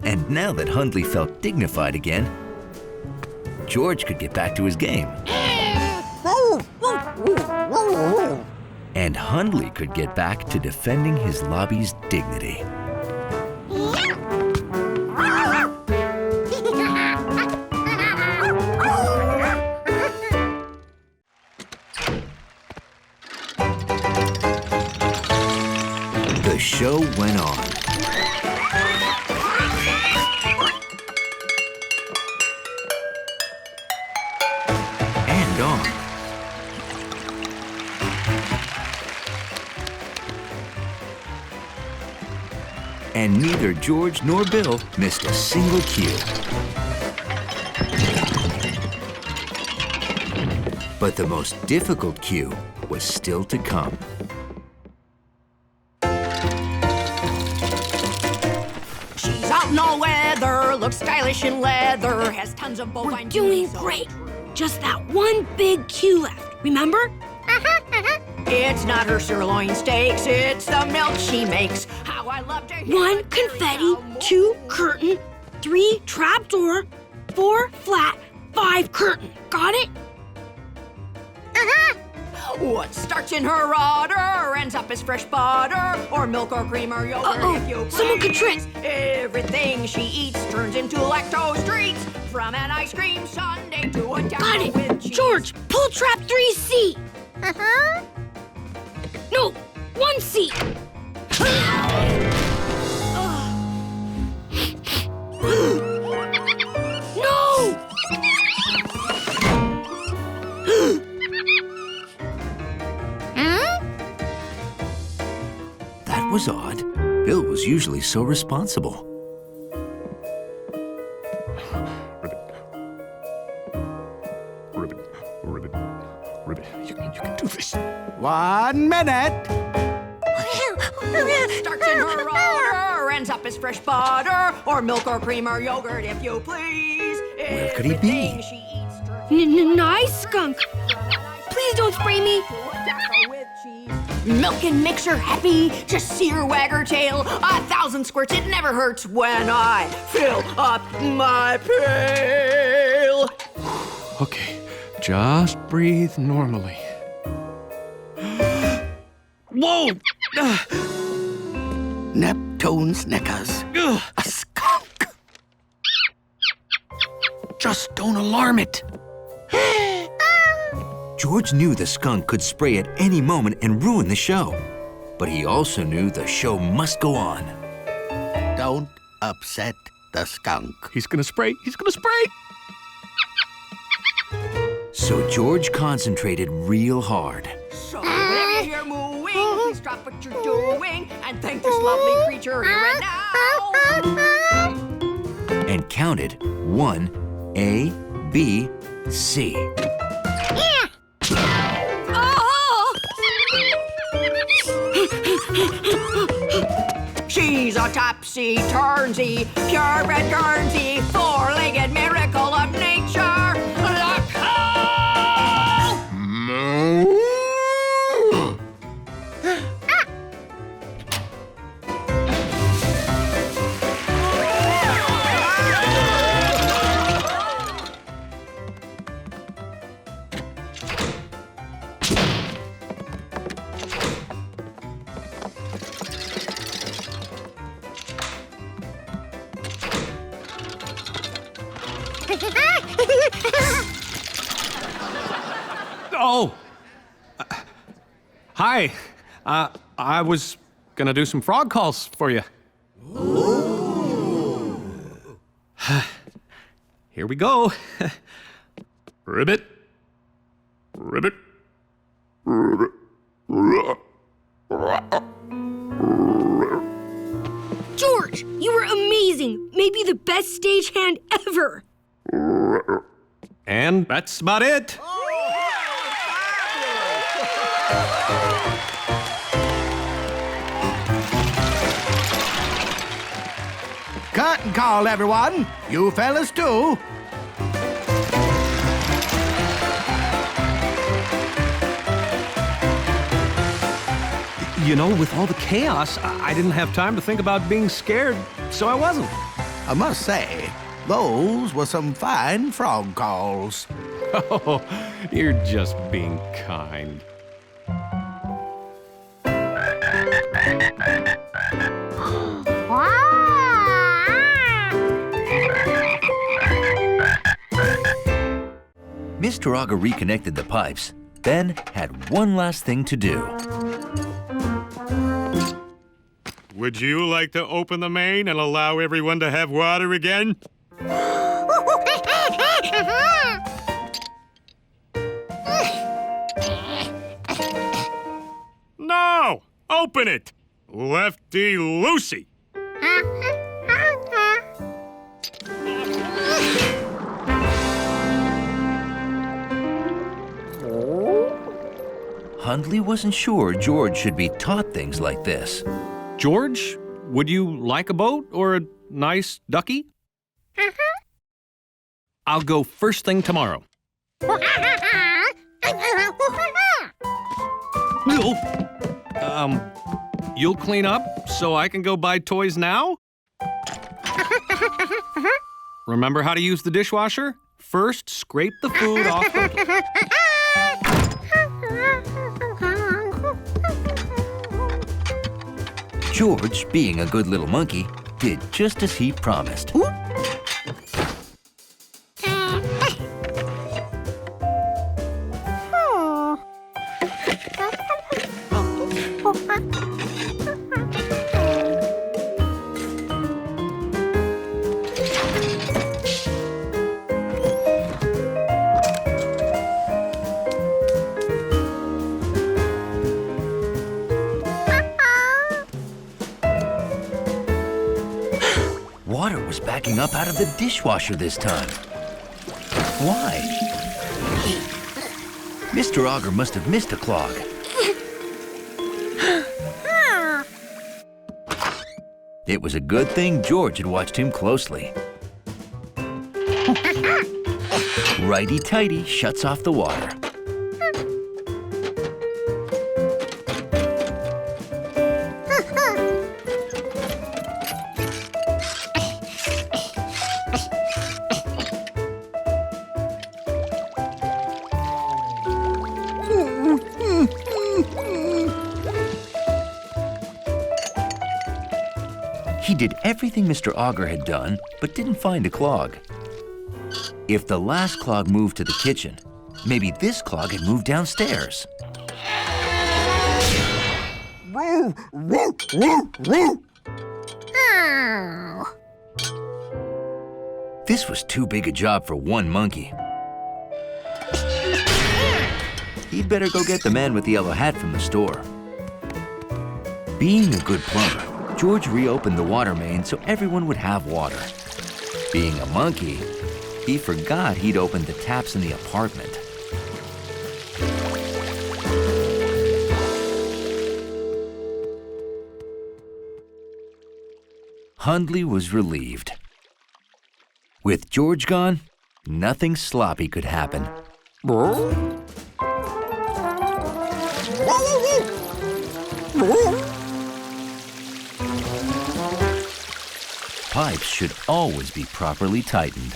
And now that Hundley felt dignified again, George could get back to his game. And Hundley could get back to defending his lobby's dignity. The show went on. And on. And neither George nor Bill missed a single cue. But the most difficult cue was still to come. She's out in all weather, looks stylish in leather, has tons of bovine. We're doing great. Just that one big cue left, remember? It's not her sirloin steaks, it's the milk she makes. How I love to hear 1 confetti, 2 curtain, 3 trapdoor, 4 flat, 5 curtain. Got it? What starts in her udder ends up as fresh butter, or milk or cream or yogurt if you please. Someone could trick. Everything she eats turns into lactose treats, from an ice cream sundae to a Got taco it. with cheese. George, pull trap 3C. No, 1C. No! That was odd. Bill was usually so responsible. Ribbit, you can do this. 1 minute. Starts in her udder, ends up as fresh butter, or milk or cream or yogurt if you please. Where could he be? Nice, Skunk. Please don't spray me. Milk and makes her happy. Just see her wag her tail. 1,000 squirts, it never hurts when I fill up my pail. Okay, just breathe normally. Whoa! Neptune's knickers. A skunk. Just don't alarm it. George knew the skunk could spray at any moment and ruin the show. But he also knew the show must go on. Don't upset the skunk. He's gonna spray. He's gonna spray. So George concentrated real hard. So whenever you hear mooing, Please drop what you're doing and thank this lovely creature here and now. And counted 1, A, B, C. She's a topsy-turnsy, purebred Guernsey, four-legged miracle of nature. Look out! Oh! Hi. I was gonna do some frog calls for you. Here we go. Ribbit. Ribbit. Ribbit. George, you were amazing. Maybe the best stagehand ever. And that's about it. Curtain call, everyone. You fellas too. You know, with all the chaos, I didn't have time to think about being scared, so I wasn't. I must say, those were some fine frog calls. Oh, you're just being kind. Mr. Auger reconnected the pipes, then had one last thing to do. Would you like to open the main and allow everyone to have water again? No! Open it! Lefty Lucy! Hundley wasn't sure George should be taught things like this. George, would you like a boat or a nice ducky? I'll go first thing tomorrow. You'll clean up so I can go buy toys now? Remember how to use the dishwasher? First, scrape the food off the... George, being a good little monkey, did just as he promised. Water was backing up out of the dishwasher this time. Why? Mr. Auger must have missed a clog. It was a good thing George had watched him closely. Righty-tighty shuts off the water. He did everything Mr. Auger had done, but didn't find a clog. If the last clog moved to the kitchen, maybe this clog had moved downstairs. This was too big a job for one monkey. He'd better go get the man with the yellow hat from the store. Being a good plumber, George reopened the water main so everyone would have water. Being a monkey, he forgot he'd opened the taps in the apartment. Hundley was relieved. With George gone, nothing sloppy could happen. Pipes should always be properly tightened.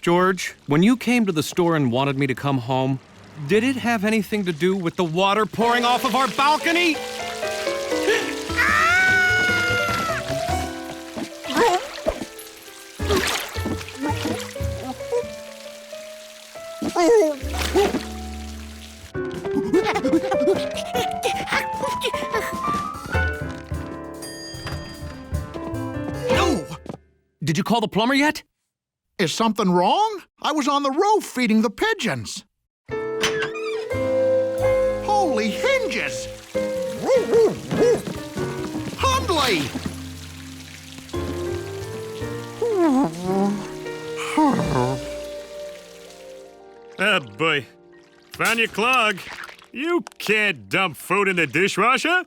George, when you came to the store and wanted me to come home, did it have anything to do with the water pouring off of our balcony? No! Did you call the plumber yet? Is something wrong? I was on the roof feeding the pigeons. Holy hinges! Hundley! Oh, boy. Found your clog. You can't dump food in the dishwasher.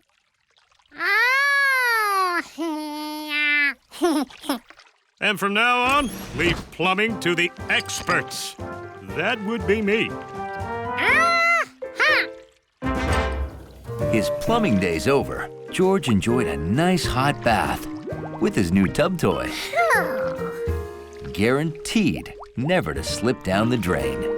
And from now on, leave plumbing to the experts. That would be me. His plumbing day's over. George enjoyed a nice hot bath with his new tub toy. Guaranteed never to slip down the drain.